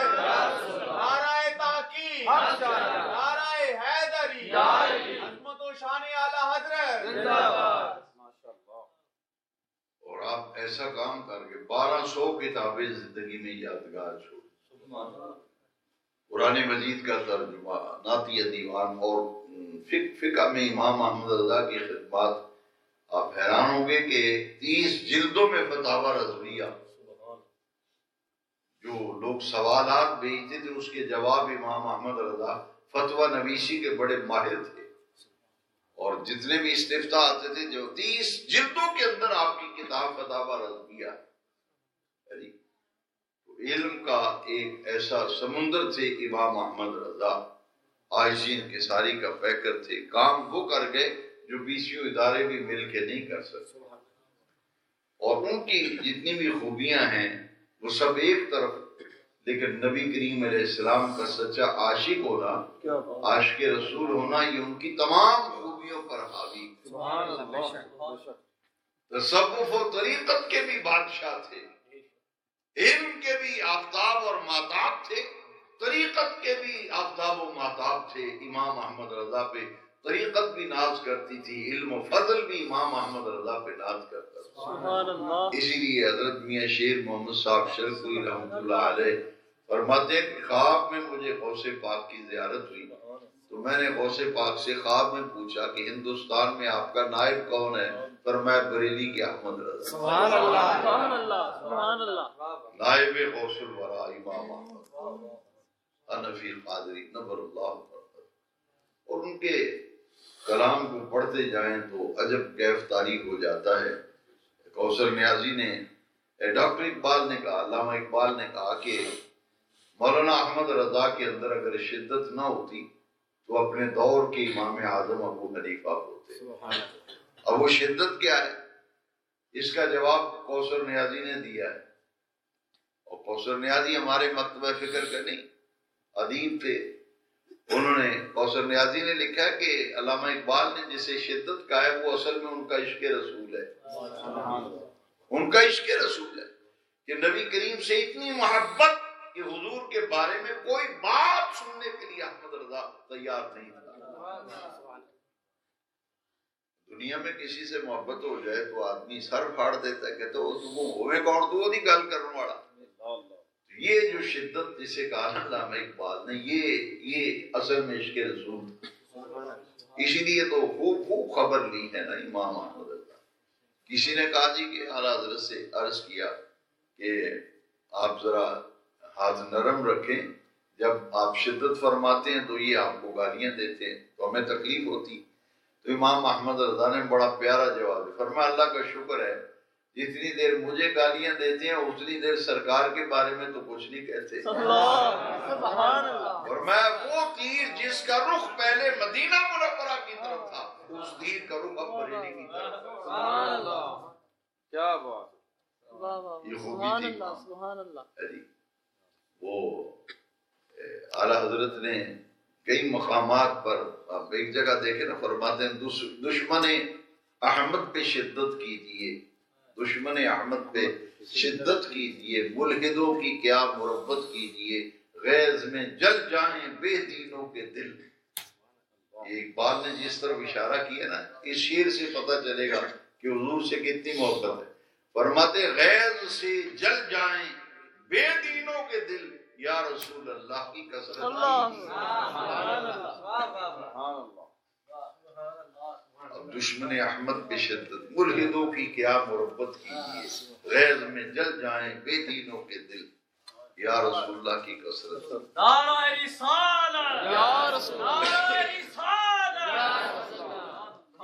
نعرہ تحقیق، نعرہ حیدری، عظمت و شان اعلی حضرت. اور آپ ایسا کام کر کے 1200 کتابیں زندگی میں یادگار چھوڑ، قرآن مجید کا ترجمہ، نعتیہ دیوان اور فقہ میں امام احمد رضا کی خدمات. آپ حیران ہوں گے کہ 30 جلدوں میں فتاوی رضویہ، جو لوگ سوالات بھیجتے تھے اس کے جواب امام احمد رضا فتویٰ نویسی کے بڑے ماہر تھے. اور جتنے بھی استفتاء آتے تھے جو 30 جلدوں کے اندر آپ کی کتاب فتاوی رضویہ. علم کا ایک ایسا سمندر تھے امام احمد رضا، عائزین کے ساری کا پیکر تھے. کام وہ کر گئے جو بیسیوں ادارے بھی مل کے نہیں کر سکتے. اور ان کی جتنی بھی خوبیاں ہیں وہ سب ایک طرف، لیکن نبی کریم علیہ السلام کا سچا عاشق ہونا، عاشق رسول ہونا، یہ ان کی تمام خوبیوں پر حاوی. تصوف و طریقت کے بھی بادشاہ تھے، علم کے بھی آفتاب اور ماتاب تھے، طریقت کے بھی آفتاب و ماتاب تھے. امام احمد رضا پہ طریقت بھی ناز کرتی تھی، علم و فضل بھی امام احمد رضا پہ ناز کرتا تھا. اسی لیے حضرت میاں شیر محمد صاحب شرقی رحمۃ اللہ علیہ فرماتے ہیں کہ خواب میں مجھے غوث پاک کی زیارت ہوئی تو میں نے غوث پاک سے خواب میں پوچھا کہ ہندوستان میں آپ کا نائب کون ہے؟ فرمایا بریلی کے احمد رضا. سبحان اللہ، سبحان اللہ، سبحان اللہ. نائب غوث الورا امام احمد حنفی قادری نبر اللہ. اور ان کے کلام کو پڑھتے جائیں تو عجب کیف تاریخ ہو جاتا ہے. کوثر نیازی نے، ڈاکٹر اقبال نے کہا، علامہ اقبال نے کہا کہ مولانا احمد رضا کے اندر اگر شدت نہ ہوتی تو اپنے دور کے امام اعظم ابو حنیفہ ہوتے. اب وہ شدت کیا ہے؟ اس کا جواب کوثر نیازی نے دیا ہے. اور کوثر نیازی ہمارے مکتبہ فکر کا نہیں، ادیب تھے. انہوں نے، کوثر نیازی نے لکھا کہ علامہ اقبال نے جسے شدت کہا ہے وہ اصل میں ان کا عشق رسول ہے. ان کا عشق رسول ہے کہ نبی کریم سے اتنی محبت کہ حضور کے بارے میں کوئی بات سننے کے لیے احمد رضا تیار نہیں تھا. دنیا میں کسی سے محبت ہو جائے تو آدمی سر پھاڑ دیتا ہے، کہتا ہے تم ہوئے کون، تو دی گل کرنے والا. یہ جو شدت جسے کہا نا علامہ اقبال نے، یہ اصل میں عشق رسول. اسی لیے تو خوب خبر لی ہے نا امام احمد رضا. کسی نے کہا جی کہ اعلیٰ حضرت سے عرض کیا کہ آپ ذرا ہاتھ نرم رکھیں، جب آپ شدت فرماتے ہیں تو یہ آپ کو گالیاں دیتے ہیں تو ہمیں تکلیف ہوتی. تو امام احمد رضا نے بڑا پیارا جواب دیا، فرمایا اللہ کا شکر ہے جتنی دیر مجھے گالیاں دیتے ہیں اتنی دیر سرکار کے بارے میں تو کچھ نہیں کہتے. سبحان اللہ. فرمایا وہ تیر جس کا رخ پہلے مدینہ منورہ کی طرف تھا اس تیر کا رخ اب بریلی کی طرف. سبحان اللہ، کیا بات. یہ خوبی سبحان تھی اللہ، سبحان اللہ. وہ اعلیٰ حضرت نے کئی مقامات پر، آپ ایک جگہ دیکھیں نا، فرماتے ہیں دشمن احمد پہ شدت کیجیے، دشمن احمد پہ شدت کیجیے، ملحدوں کی کیا مربت کیجیے، غیظ میں جل جائیں بے دینوں کے دل. یہ اقبال نے جس طرف اشارہ کیا نا، اس شعر سے پتہ چلے گا کہ حضور سے کتنی محبت ہے. فرماتے غیظ سے جل جائیں بے دینوں کے دل، یا رسول اللہ کی کثرت. اب دشمن احمد پہ شدت، ملحدوں کی کیا مربت کیجیے، غیظ میں جل جائیں بے دینوں کے دل، یا رسول اللہ کی کثرت. نعرہ رسالت، یا رسول اللہ، نعرہ رسالت.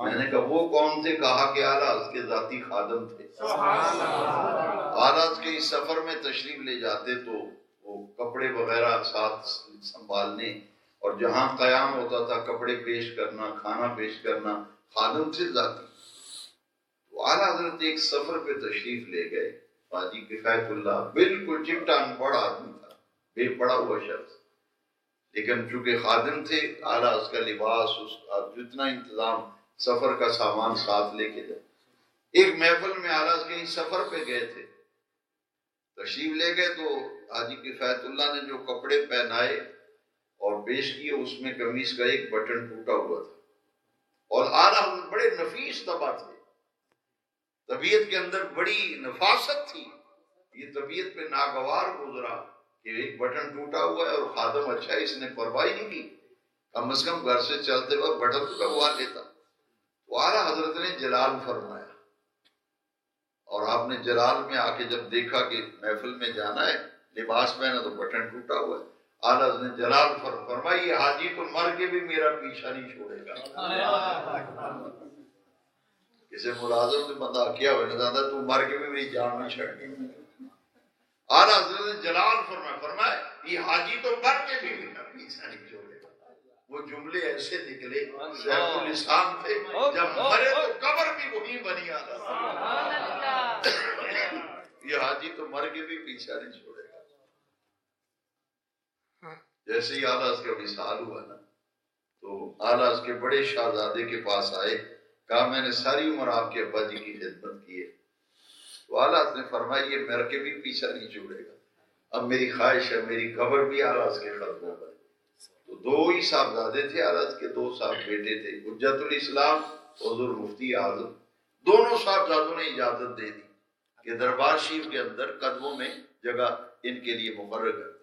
میں نے کہا وہ کون تھے؟ کہا کہ اعلیٰ حضرت کے ذاتی خادم تھے. اعلیٰ حضرت کے اس سفر میں تشریف لے جاتے تو وہ کپڑے وغیرہ ساتھ سنبھالنے، اور جہاں قیام ہوتا تھا کپڑے پیش کرنا، کھانا پیش کرنا، خادم سے ذاتی. تو اعلیٰ حضرت ایک سفر پہ تشریف لے گئے. حاجی کفایت اللہ بالکل چپٹا انپڑھ آدمی تھا، بے پڑھا ہوا شخص، لیکن چونکہ خادم تھے اعلیٰ اس کا لباس، اس کا جتنا انتظام، سفر کا سامان ساتھ لے کے جائے. ایک محفل میں اعلیٰ کہیں سفر پہ گئے تھے، تشریف لے گئے تو حاجی کفایت اللہ نے جو کپڑے پہنائے اور پیش کیے اس میں قمیص کا ایک بٹن ٹوٹا ہوا تھا. اور اعلیٰ بڑے نفیس طبع تھے، طبیعت کے اندر بڑی نفاست تھی. یہ طبیعت پہ ناگوار گزرا کہ ایک بٹن ٹوٹا ہوا ہے اور خادم اچھا ہے، اس نے پرواہ نہیں کی، کم از کم گھر سے چلتے وقت بٹن تو لگوا لیتا. تو اعلیٰ حضرت نے جلال فرمایا، اور آپ نے جلال میں آ کے جب دیکھا کہ محفل میں جانا ہے، لباس پہنا تو بٹن ٹوٹا ہوا ہے، اعلیٰ حضرت نے جلال فرمایا یہ حاجی تو مر کے بھی میرا پیچھا نہیں چھوڑے گا. کسی ملازم سے بندہ کیا ہوئے نہ تو مر کے بھی میری جان نہیں چھڑنی. اعلیٰ حضرت نے جلال فرمایا یہ حاجی تو مر کے بھی میرا پیچھا نہیں چھوڑے گا. وہ جملے ایسے نکلے سیف الاسلام تھے، جب مرے تو قبر بھی وہی بنی. یہ حاجی تو مر کے بھی پیچھا نہیں چھوڑے گا. جیسے ہی اعلیٰ اس کا وصال ہوا نا تو اعلیٰ اس کے بڑے شہزادے کے پاس آئے، کہا میں نے ساری عمر آپ کے ابا جی کی خدمت کی ہے. تو اعلیٰ نے فرمایا یہ مر کے بھی پیچھا نہیں چھوڑے گا، اب میری خواہش ہے میری قبر بھی اعلیٰ کے قدموں پر. تو دو ہی صاحبزادے تھے اعلیٰ کے، دو صاحب بیٹے تھے، حجت الاسلام حضور مفتی اعظم. دونوں صاحبزادوں نے اجازت دے دی کہ دربار شریف کے اندر قدموں میں جگہ ان کے لیے مقرر کر دی.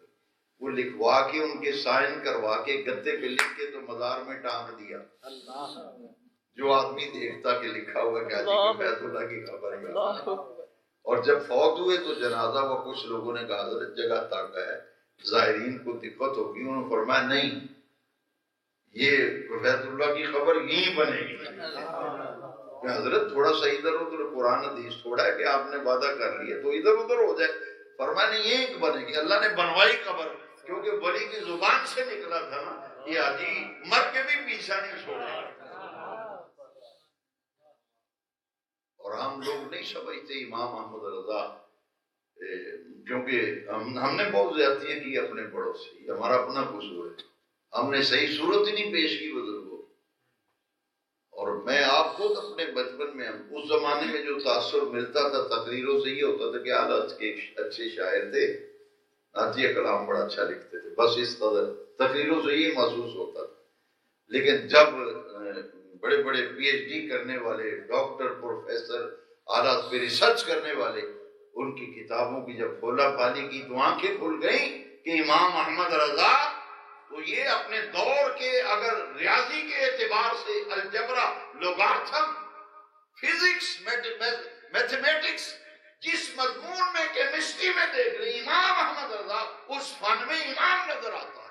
وہ لکھوا کے ان کے سائن کروا کے گدے پہ لکھ کے تو مزار میں ٹانگ دیا. جو آدمی دیکھتا کہ لکھا ہوا کہ حاجی کفایت اللہ کی خبر ہے. اور جب فوت ہوئے تو جنازہ وہ کچھ لوگوں نے کہا حضرت جگہ تک ہے، زائرین کو دقت ہوگی. انہوں نے فرمایا نہیں، یہ کفایت اللہ کی خبر یہیں بنے گی. کہ حضرت تھوڑا سا ادھر ادھر قرآن حدیث تھوڑا ہے کہ آپ نے وعدہ کر لیا تو ادھر ادھر ہو جائے. فرمایا نہیں یہیں بنے گی. اللہ نے بنوائی قبر، کیونکہ ولی کی زبان سے نکلا تھا نا یہ حاجی مر کے بھی پیچھا نہیں چھوڑے گا. اور ہم لوگ نہیں سمجھتے امام احمد رضا، کیونکہ ہم نے بہت زیادتیاں کی اپنے بڑوں سے، یہ ہمارا اپنا قصور ہے. ہم نے صحیح صورت ہی نہیں پیش کی بزرگوں. اور میں آپ خود اپنے بچپن میں اس زمانے میں جو تاثر ملتا تھا تقریروں سے یہ ہوتا تھا کہ اعلیٰ کے اچھے شاعر تھے، نعتیہ کلام بڑا اچھا لکھتے تھے، بس اس قدر تقریروں سے یہ محسوس ہوتا تھا. لیکن جب بڑے بڑے پی ایچ ڈی کرنے والے ڈاکٹر پروفیسر اعلیٰ پہ ریسرچ کرنے والے، ان کی کتابوں کی جب کھولا پالی کی تو آنکھیں کھل گئیں کہ امام احمد رضا تو یہ اپنے دور کے اگر ریاضی کے اعتبار سے الجبرا، لوگارتھم، فزکس، میتھمیٹکس جس مضمون میں کیمسٹری میں دیکھ رہے امام احمد رضا اس فن میں امام نظر آتا ہے.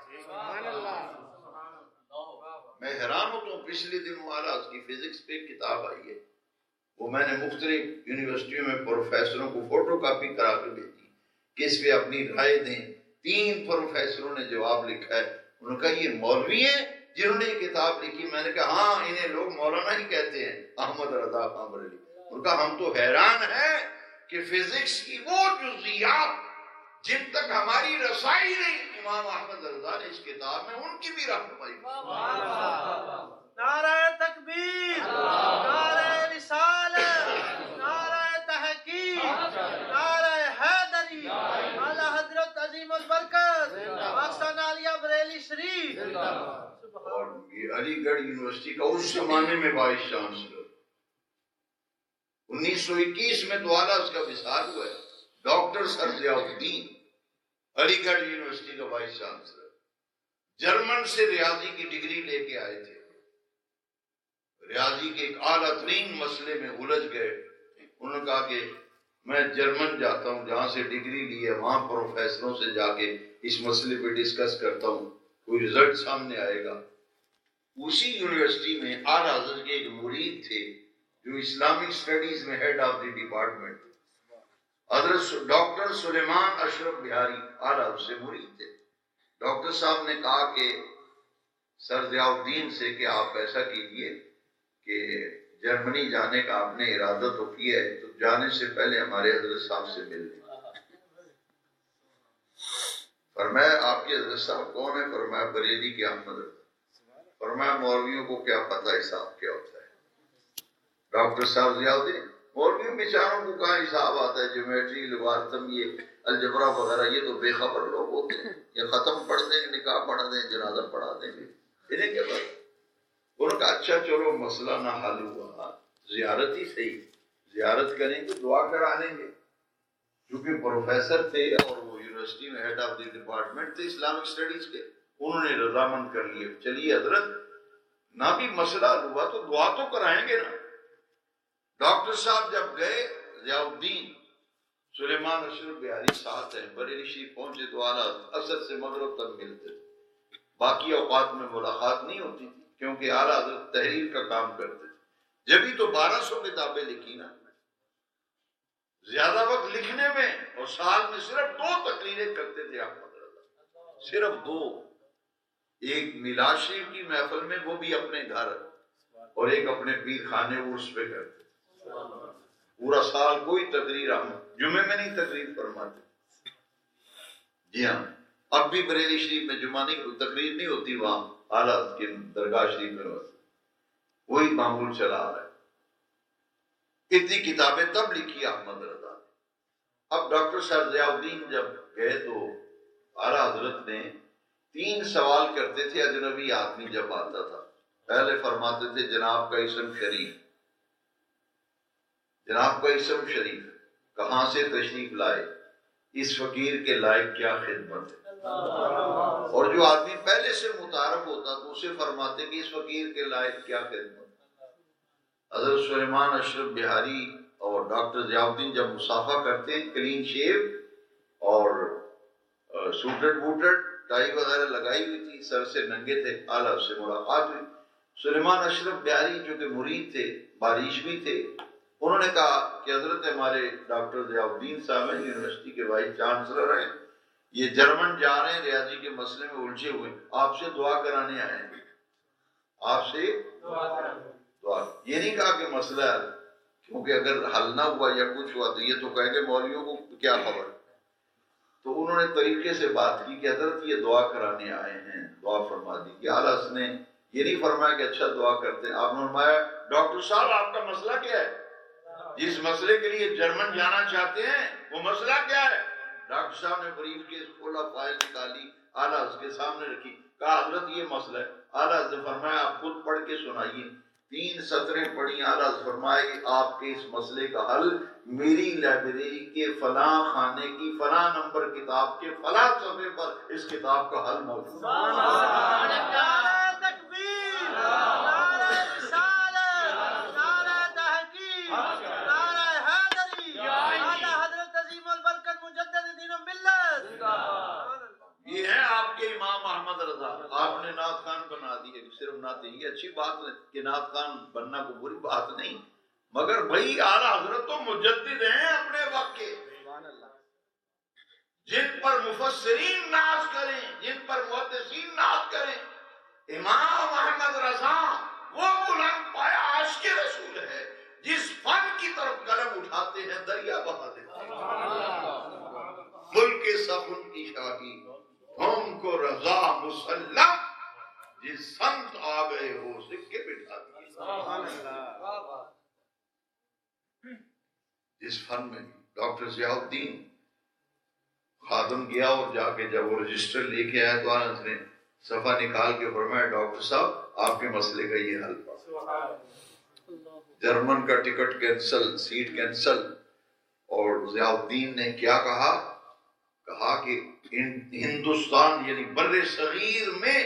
میں حیران ہوتا ہوں. پچھلے دنوں اعلیٰ کی فزکس پہ کتاب آئی ہے، وہ میں نے مختلف یونیورسٹیوں میں پروفیسروں کو فوٹو کاپی کرا کے بھیجی کہ اس پہ اپنی رائے دیں. 3 پروفیسروں نے جواب لکھا ہے. انہوں نے کہا یہ مولوی ہیں جنہوں نے یہ کتاب لکھی. میں نے کہا ہاں انہیں لوگ مولانا ہی کہتے ہیں، احمد رضا خان بریلوی. انہوں نے کہا ہم تو حیران ہیں کہ فزکس کی وہ جزئیات جن تک ہماری رسائی نہیں امام احمد رضا نے اس کتاب میں ان کی بھی رہنمائی. نعرہ تکبیر، نعرہ رسالت، نعرہ تحقیق، نعرہ حیدری، اعلیٰ حضرت عظیم البرکت آستانہ عالیہ بریلی شریف. اور یہ علی گڑھ یونیورسٹی کا اس زمانے میں وائس چانسلر 1921 میں تو اعلیٰ اس کا وصال ہوا ہے. ڈاکٹر سر ضیاء الدین علی گڑھ یونیورسٹی کا وائس چانسلر، جرمن سے ریاضی کی ڈگری لے کے آئے تھے. ریاضی کے ایک اعلیٰ ترین مسئلے میں الجھ گئے. انہوں نے کہا کہ میں جرمن جاتا ہوں جہاں سے ڈگری لی ہے، وہاں پروفیسروں سے جا کے اس مسئلے پہ ڈسکس کرتا ہوں، کوئی رزلٹ سامنے آئے گا. اسی یونیورسٹی میں اعلیٰ حضرت کے ایک مرید تھے جو اسلامک اسٹڈیز میں ہیڈ آف دی ڈپارٹمنٹ تھے، حضرت ڈاکٹر سلیمان اشرف بہاری اعلیٰ حضرت سے مرید تھے۔ ڈاکٹر صاحب نے کہا کہ سر ضیاء الدین سے کہ آپ ایسا کیجئے کہ جرمنی جانے کا آپ نے ارادہ تو کیا ہے، تو جانے سے پہلے ہمارے حضرت صاحب سے مل لیں۔ فرمایا آپ کے حضرت صاحب کون ہیں؟ فرمایا بریلی کے احمد رضا۔ فرمایا مولویوں کو کیا پتہ حساب کیا ہوتا ہے؟ ڈاکٹر صاحب ضیاء الدین، مولویوں بیچاروں کو کہاں حساب آتا ہے؟ جیومیٹری، لوگارتم، یہ الجبرا وغیرہ، یہ تو بے خبر لوگ ہوتے ہیں، یہ ختم پڑھ دیں گے، نکاح پڑھا دیں، جنازہ پڑھا دیں گے، انہیں کیا پتہ؟ انہوں نے کہا اچھا چلو مسئلہ نہ حل ہوا، زیارت ہی صحیح، زیارت کریں گے، دعا کرا لیں گے۔ چونکہ پروفیسر تھے اور وہ یونیورسٹی میں ہیڈ آف دی ڈپارٹمنٹ تھے اسلامک اسٹڈیز کے، انہوں نے رضامند کر لیے، چلیے حضرت نہ بھی مسئلہ ہوا تو دعا تو کرائیں گے نا۔ ڈاکٹر صاحب جب گئے، ضیاء الدین سلیمان اشرف بہاری ساتھ ہیں، بریلی شریف پہنچے تو اعلیٰ اثر سے مغرب تک ملتے تھے، باقی اوقات میں ملاقات نہیں ہوتی تھی کیونکہ اعلیٰ حضرت تحریر کا کام کرتے تھے۔ جبھی تو 1200 کتابیں لکھی نا، زیادہ وقت لکھنے میں، اور سال میں صرف 2 تقریریں کرتے تھے احمد رضا، صرف 2، ایک میلاد شریف کی محفل میں، وہ بھی اپنے گھر، اور ایک اپنے پیر خانے عرس پہ کرتے تھے۔ پورا سال کوئی تقریر، ہم جمعے میں نہیں تقریر فرماتے۔ جی ہاں، اب بھی بریلی شریف میں جمعہ نہیں، تقریر نہیں ہوتی وہاں اعلیٰ کے درگاہ شریف میں، وہی معمول چلا رہا ہے۔ اتنی کتابیں تب لکھی احمد رضا۔ اب ڈاکٹر صاحب ضیاء الدین جب گئے تو اعلیٰ حضرت نے 3 سوال کرتے تھے اجنبی آدمی جب آتا تھا۔ پہلے فرماتے تھے جناب کا اسم شریف، جناب کا اسم شریف، کہاں سے تشریف لائے، اس فقیر کے لائق کیا خدمت ہے۔ اور جو آدمی پہلے سے متعارف ہوتا تو اسے فرماتے کہ اس فقیر کے لائق کیا خدمت۔ حضرت سلیمان اشرف بہاری اور ڈاکٹر ضیاء الدین جب مصافحہ کرتے ہیں، کلین شیو اور سوٹڈ بوٹڈ، ٹائی وغیرہ لگائی ہوئی تھی، سر سے ننگے تھے، اعلیٰ سے ملاقات ہوئی۔ سلیمان اشرف بہاری جو کہ مرید تھے، بارش بھی تھے، انہوں نے کہا کہ حضرت ہمارے ڈاکٹر ضیاء الدین صاحب ہیں، یونیورسٹی کے وائس چانسلر ہیں، یہ جرمن جا رہے ہیں، ریاضی کے مسئلے میں الجھے ہوئے، آپ سے دعا کرانے آئے ہیں، آپ سے دعا۔ یہ نہیں کہا کہ مسئلہ ہے، کیونکہ اگر حل نہ ہوا یا کچھ ہوا تو یہ تو کہیں گے مولویوں کو کیا خبر۔ تو انہوں نے طریقے سے بات کی کہ حضرت یہ دعا کرانے آئے ہیں، دعا فرما دی کہ اعلیٰ نے یہ نہیں فرمایا کہ اچھا دعا کرتے ہیں، آپ نے فرمایا ڈاکٹر صاحب آپ کا مسئلہ کیا ہے، جس مسئلے کے لیے جرمن جانا چاہتے ہیں وہ مسئلہ کیا ہے۔ ڈاکٹر صاحب نے بریف کیس کھولا، فائل نکالی، اعلیٰ کے سامنے رکھی، کہا حضرت یہ مسئلہ ہے۔ اعلیٰ نے فرمایا آپ خود پڑھ کے سنائیے۔ 3 سطریں پڑھی، اعلیٰ فرمائے آپ کے اس مسئلے کا حل میری لائبریری کے فلاں خانے کی فلاں نمبر کتاب کے فلاں صفحے پر اس کتاب کا حل موجود ہے۔ یہ ہے آپ کے امام احمد رضا، آپ نے نعت خان بنا دی، صرف نعت، یہ اچھی بات ہے کہ نعت خان بننا کو بری بات نہیں، مگر بھائی اعلیٰ حضرت تو مجدد ہیں اپنے وقت کے، جن پر مفسرین ناز کریں، جن پر محدثین ناز کریں۔ امام احمد رضا وہ بلند پایا عاشق رسول ہے، جس فن کی طرف قلم اٹھاتے ہیں دریا بہا دیتے ہیں۔ ملک سخن کی شاہی ہم کو رضا مسلم، جس سنت آ گئے ہو سکے بٹھا دیے۔ جس فن میں ڈاکٹر ضیاء الدین خادم گیا اور جا کے جب وہ رجسٹر لے کے آیا تو آنس نے صفحہ نکال کے فرمایا ڈاکٹر صاحب آپ کے مسئلے کا یہ حل پا۔ جرمن کا ٹکٹ کینسل، سیٹ کینسل، اور ضیاء الدین نے کیا کہا کہ ہندوستان یعنی بر صغیر میں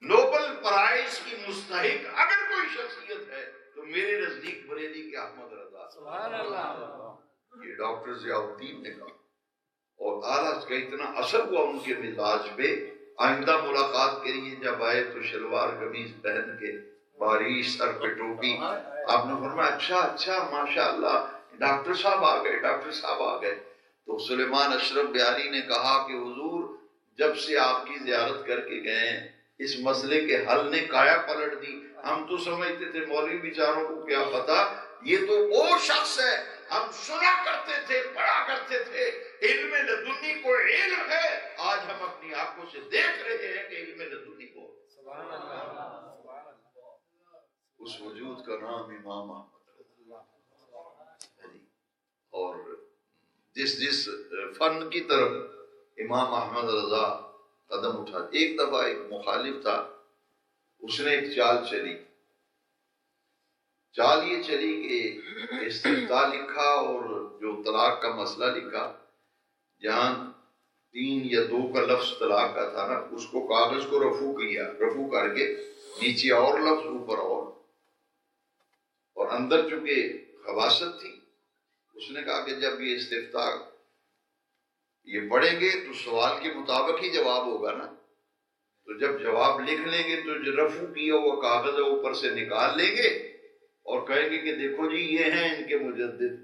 نوبل پرائز کی مستحق اگر کوئی شخصیت ہے تو میرے نزدیک بریلی کے احمد رضا۔ سبحان اللہ۔ یہ ڈاکٹر ضیاء الدین نے کہا، اور اعلیٰ کا اتنا اثر ہوا ان کے مزاج پہ آئندہ ملاقات کے لیے جب آئے تو شلوار قمیض پہن کے باریک سر پہ ٹوپی. آپ نے فرمایا اچھا ماشاء اللہ ڈاکٹر صاحب آ گئے، ڈاکٹر صاحب آ گئے. تو سلیمان اشرف بیاری نے کہا کہ حضور جب سے آپ کی زیارت کر کے گئے ہیں اس مسئلے کے حل نے کایا پلٹ دی. ہم تو سمجھتے تھے مولوی بیچاروں کو کیا پتا، یہ تو وہ شخص ہے ہم سنا کرتے تھے، پڑھا کرتے تھے علم لدنی کو علم ہے. آج ہم اپنی آنکھوں سے دیکھ رہے ہیں کہ علم لدنی کو. اس وجود کا نام امام احمد رضا. اور جس فن کی طرف امام احمد رضا قدم اٹھا. ایک دفعہ ایک مخالف تھا، اس نے ایک چال چلی. چال یہ چلی کہ استفتاء لکھا اور جو طلاق کا مسئلہ لکھا، جہاں 3 یا 2 کا لفظ طلاق کا تھا نا، اس کو کاغذ کو رفو کیا، رفو کر کے نیچے اور لفظ اوپر اور اندر چونکہ خباثت تھی، اس نے کہا کہ جب یہ استفتاء یہ پڑھیں گے تو سوال کے مطابق ہی جواب ہوگا نا. تو جب جواب لکھ لیں گے تو جو رفو کیا وہ کاغذ اوپر سے نکال لیں گے اور کہیں گے کہ دیکھو جی یہ ہیں ان کے مجدد،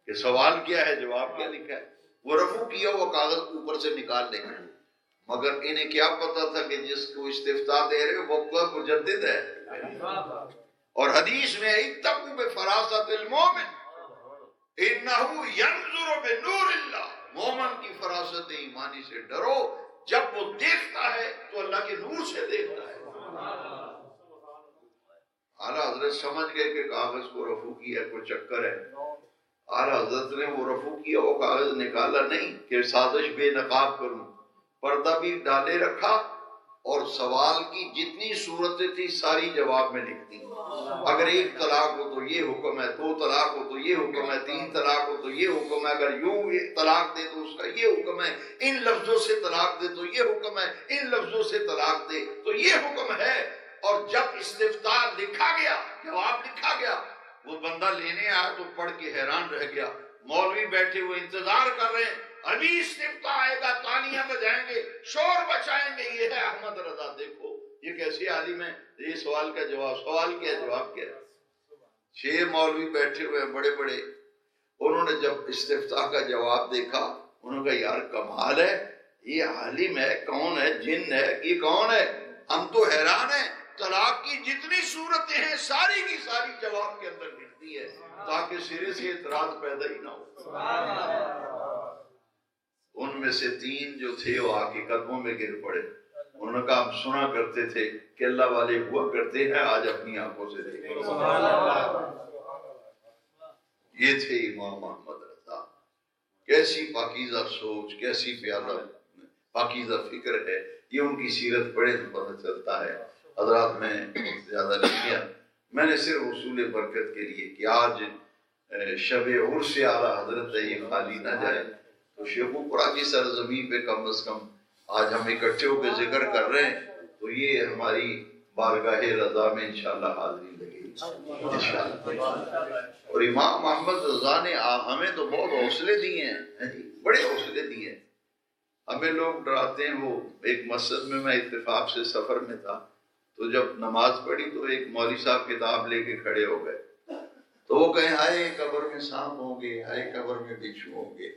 کہ سوال کیا ہے جواب کیا لکھا ہے. وہ رفو کیا وہ کاغذ اوپر سے نکال لیں گے. مگر انہیں کیا پتا تھا کہ جس کو استفتاء دے رہے وہ مجدد ہے. اور حدیث میں اتقوا بفراست المومن انہو ینظر بنور اللہ، مومن کی فراست ایمانی سے ڈرو، جب وہ دیکھتا ہے تو اللہ کے نور سے دیکھتا ہے. اعلیٰ حضرت سمجھ گئے کہ کاغذ کو رفو کیا کوئی چکر ہے. اعلیٰ حضرت نے وہ رفو کیا، وہ کاغذ نکالا نہیں کہ سازش بے نقاب کروں، پردہ بھی ڈالے رکھا اور سوال کی جتنی صورتیں تھی ساری جواب میں لکھ دی. اگر 1 طلاق ہو تو یہ حکم ہے، 2 طلاق ہو تو یہ حکم ہے، 3 طلاق ہو تو یہ حکم ہے، اگر یوں طلاق دے تو اس کا یہ حکم ہے، ان لفظوں سے طلاق دے تو یہ حکم ہے، ان لفظوں سے طلاق دے تو یہ حکم ہے. اور جب استفتاء لکھا گیا، جواب لکھا گیا، وہ بندہ لینے آیا تو پڑھ کے حیران رہ گیا. مولوی بیٹھے ہوئے انتظار کر رہے ہیں، ابھی استفتاء آئے گا، تالیاں بجائیں گے، شور بچائیں گے، یہ ہے احمد رضا. دیکھو یہ کیسے عالم ہے، یہ سوال کا جواب، سوال کیا جواب کیا. 6 مولوی بیٹھے ہوئے ہیں بڑے بڑے. انہوں نے جب استفتاء کا جواب دیکھا انہوں نے کہا یار کمال ہے، یہ عالم ہے، کون ہے، جن ہے، یہ کون ہے، ہم تو حیران ہیں. طلاق کی جتنی صورتیں ہیں ساری کی ساری جواب کے اندر لکھتی ہے تاکہ سرے سے اعتراض پیدا ہی نہ ہو. ان میں سے 3 جو تھے وہ آ کے قدموں میں گر پڑے. انہوں نے کہا ہم سنا کرتے تھے کہ اللہ والے ہوا کرتے ہیں، آج اپنی آنکھوں سے دیکھیں. یہ تھے امام احمد رضا. کیسی پاکیزہ سوچ، کیسی پیارا پاکیزہ فکر ہے. یہ ان کی سیرت پڑھے تو پتہ چلتا ہے. حضرات میں زیادہ نہیں کیا، میں نے صرف حصول برکت کے لیے کہ آج شب عرس اعلیٰ حضرت ہے، یہ خالی نہ جائے. تو شیخو پورا کی سرزمین پہ کم از کم آج ہم اکٹھے ہو کے ذکر کر رہے ہیں تو یہ ہماری بارگاہ رضا میں انشاءاللہ حاضری لگے گی انشاءاللہ. اور امام احمد رضا نے ہمیں تو بہت حوصلے دیے ہیں، بڑے حوصلے دیے ہیں. ہمیں لوگ ڈراتے ہیں. وہ ایک مسجد میں اتفاق سے سفر میں تھا تو جب نماز پڑھی تو ایک مولوی صاحب کتاب لے کے کھڑے ہو گئے تو وہ کہیں ہائے قبر میں سانپ ہوں گے، ہائے قبر میں بچھو ہوں گے،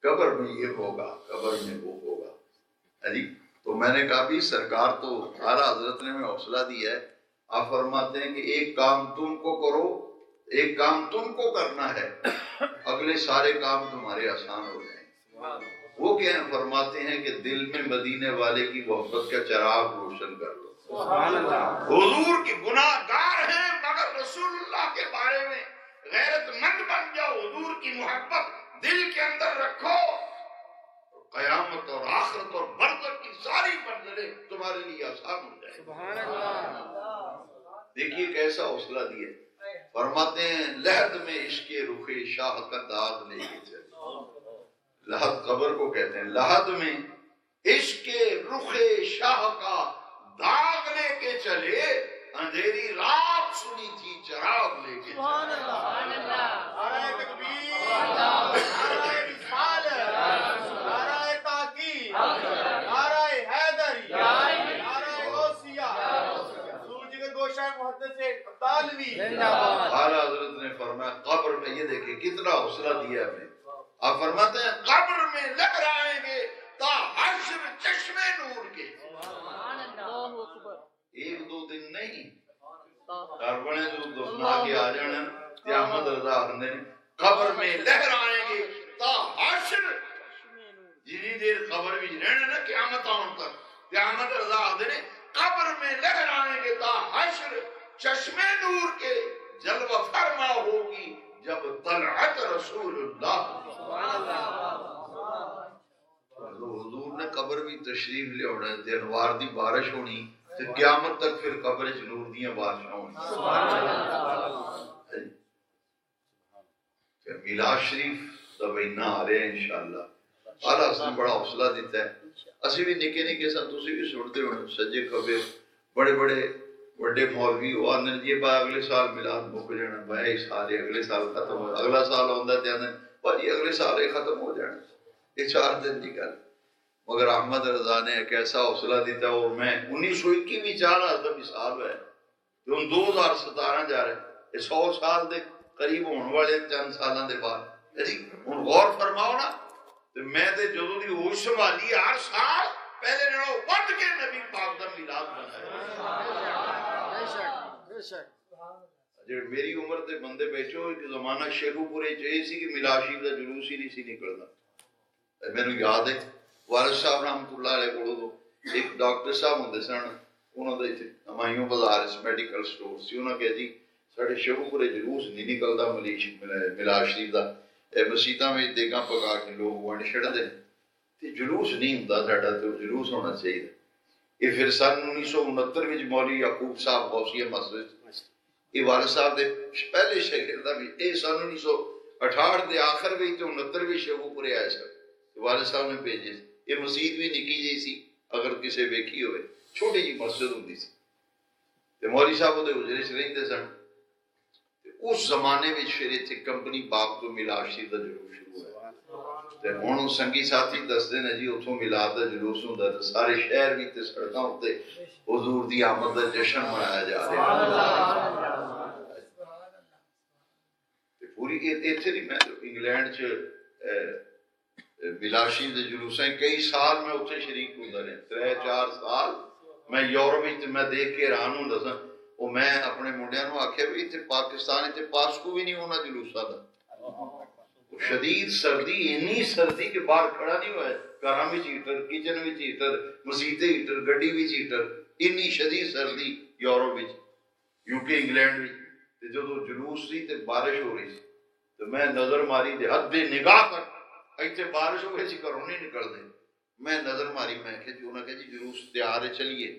قبر میں یہ ہوگا، قبر میں وہ ہوگا. تو میں نے کہا بھی سرکار تو اعلیٰ حضرت نے ہمیں حوصلہ دیا ہے. آپ فرماتے ہیں کہ ایک کام تم کو کرو، ایک کام تم کو کرنا ہے، اگلے سارے کام تمہارے آسان ہو جائیں. وہ کیا ہیں؟ فرماتے ہیں کہ دل میں مدینے والے کی محبت کا چراغ روشن کر لو. حضور کی گناہ گار ہیں مگر رسول اللہ کے بارے میں غیرت مند بن جاؤ. حضور کی محبت دل کے اندر رکھو، قیامت اور آخرت اور برزخ کی ساری منزلیں تمہارے لیے آسان ہو جائیں. سبحان اللہ. دیکھیے کیسا حوصلہ دیا. فرماتے ہیں لحد میں عشق رخ شاہ کا داغ لے کے چلے. لحد قبر کو کہتے ہیں. لحد میں عشق رخ شاہ کا داغ لے کے چلے، اندھیری رات سنی تھی چراغ لے کے چلے. سبحان اللہ. نعرہ تکبیر، نعرہ رسالت، نعرہ تحقیق. کتنا حوصلہ دیا ہمیں. آپ فرماتے ہیں قبر میں لہرائیں گے تا حشر چشمے نور کے. ایک دو دن نہیں گھر بنے جو دفنا کے آ جانا قیامت رضا آخر قبر میں لہرائیں گے تا حشر. جنی دیر قبر بھی رہنا نا قیامت آن تک قیامت رضا آخر قبر میں لہرائیں گے تا حشر چشمے نور کے. جلوہ فرما ہوگی جب طلعت رسول اللہ. حضور نے قبر بھی تشریف لے ہونا تے انوار دی بارش ہونی تے قیامت تک پھر قبر چ نور دیاں بارشاں ہونی. میلاد شریف دا مہینہ آ رہا ہے انشاءاللہ. اللہ اس نے بڑا حوصلہ دیتا ہے. اسی بھی نکے نکے سن تسی بھی سنتے ہونے سجے کھبے بڑے بڑے بڑے مولوی ہو آندے جی با اگلے سال میلاد مک جانا بھائی سال اگلے سال ختم ہو اگلا سال آندا تے آندے بھائی اگلے سال ہی ختم ہو جانا. یہ 4 دن دی گل. مگر احمد رضا نے ایک ایسا حوصلہ دیتا اور میں 1921 بھی 4 سال ہے تو ہن 2017 جا رہے ہیں 100 سال دے قریب ہونے والے چند سالاں دے بعد. ہن غور فرماؤ نا تے میں تے جدوں دی ہوش سنبھالی ہر سال پہلے نالوں ود کے نبی پاک دا میلاد منایا. جڑ میری عمر دے بندے بیٹھو ایک زمانہ شیخو پورے چاہیے سی کہ میلاد شریف دا جلوس ہی نہیں سی نکلنا. میرے یاد ہے وارث صاحب رحمۃ اللہ علیہ کو ایک ڈاکٹر صاحب ہوندے سن انہاں دے ہمایوں بازار میڈیکل سٹور سی. انہاں کہ جی ساڈے شیخو پورے جلوس نہیں نکلدا میلاد شریف دا مسیتاں وچ دیگاں پکا کے لوگ ونڈ چھڑدے تے جلوس نہیں ہوندا ساڈا تے جلوس ہونا چاہیے. یہ پھر سن 1969 وچ مولوی یعقوب صاحب غوثیہ مسجد یہ والد صاحب دے پہلے شاگرداں بھی یہ سن 1968 دے آخر وچ تے 69 وچ شیخو پورے آئے سن. والد صاحب نے بھیجے. یہ مسجد بھی نکی جی سی اگر کسے ویکھی ہوئے چھوٹی جی مسجد ہوندی سی تے مولوی صاحب دے حجرے وچ رہندے سن. اس زمانے وچ پھر ایتھے کمپنی باغ تو میلاد شریف دا جلوس شروع ہوا تے ہن سنگی ساتھی دسدے نے جی اتھوں میلاد دا جلوس ہوندا تے سارے شہر وچ تے سڑکاں تے حضور دی آمد دا جشن منایا جا رہا تے پوری ایتھے دی میں انگلینڈ چ میلاد شریف دے جلوساں کئی سال میں اتھے شریک ہوندا رہیا 3-4 سال. میں یورپ وچ میں دیکھ کے حیران ہوندا سا. وہ میں اپنے منڈیاں نوں آکھیا بھی اتنے پاکستان اتنے پاسکو بھی نہیں ہونا جلوساں دا. شدید سردی اتنی سردی کہ باہر کھڑا نہیں ہوا ہے. گھراں وچ ہیٹر کچن وچ ہیٹر مسیتے ہیٹر گڈی وچ ہیٹر. اتنی شدید سردی یورپ وچ یو کے انگلینڈ وچ. تے جدوں جلوس سی تے بارش ہو رہی سی تے میں نظر ماری تے حد نگاہ تک ایتھے بارش ہو گئی سی گھروں نہیں نکلدے. میں نظر ماری میں کہ جو انہاں کہ جی جلوس تیار ہے چلیے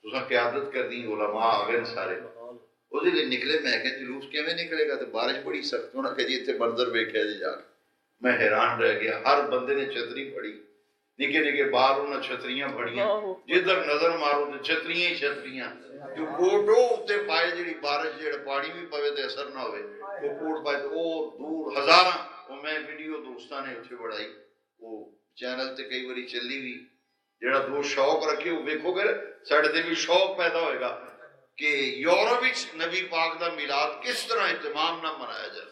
تساں قیادت کر دی علماء آ گئے سارے. وہ جلے نکلے میں کہ جلوس کیویں نکلے گا تے بارش بڑی سخت. انہاں کہ جی اتنے منظر ویکھیا جی جا کے میں حیران رہ گیا. ہر بندے نے چھتری پھڑی نکے نکے باہر انہاں چھتریاں پھڑیاں جدھر نظر مارو تے چھتریاں ہی چھتریاں جو کوٹو اتنے پائے جڑی بارش جڑا پانی بھی پوے تے اثر نہ ہوئے وہ کوٹ پائے او دور ہزاراں. وہ میں ویڈیو دوستاں نے اتنے بڑھائی وہ چینل تے کئی باری چلی بھی جڑا دو شوق رکھے وہ ویکھو گے ساڈے تے بھی شوق پیدا ہوئے گا کہ یورپ وچ نبی پاک دا میلاد کس طرح اہتمام نہ منایا جائے.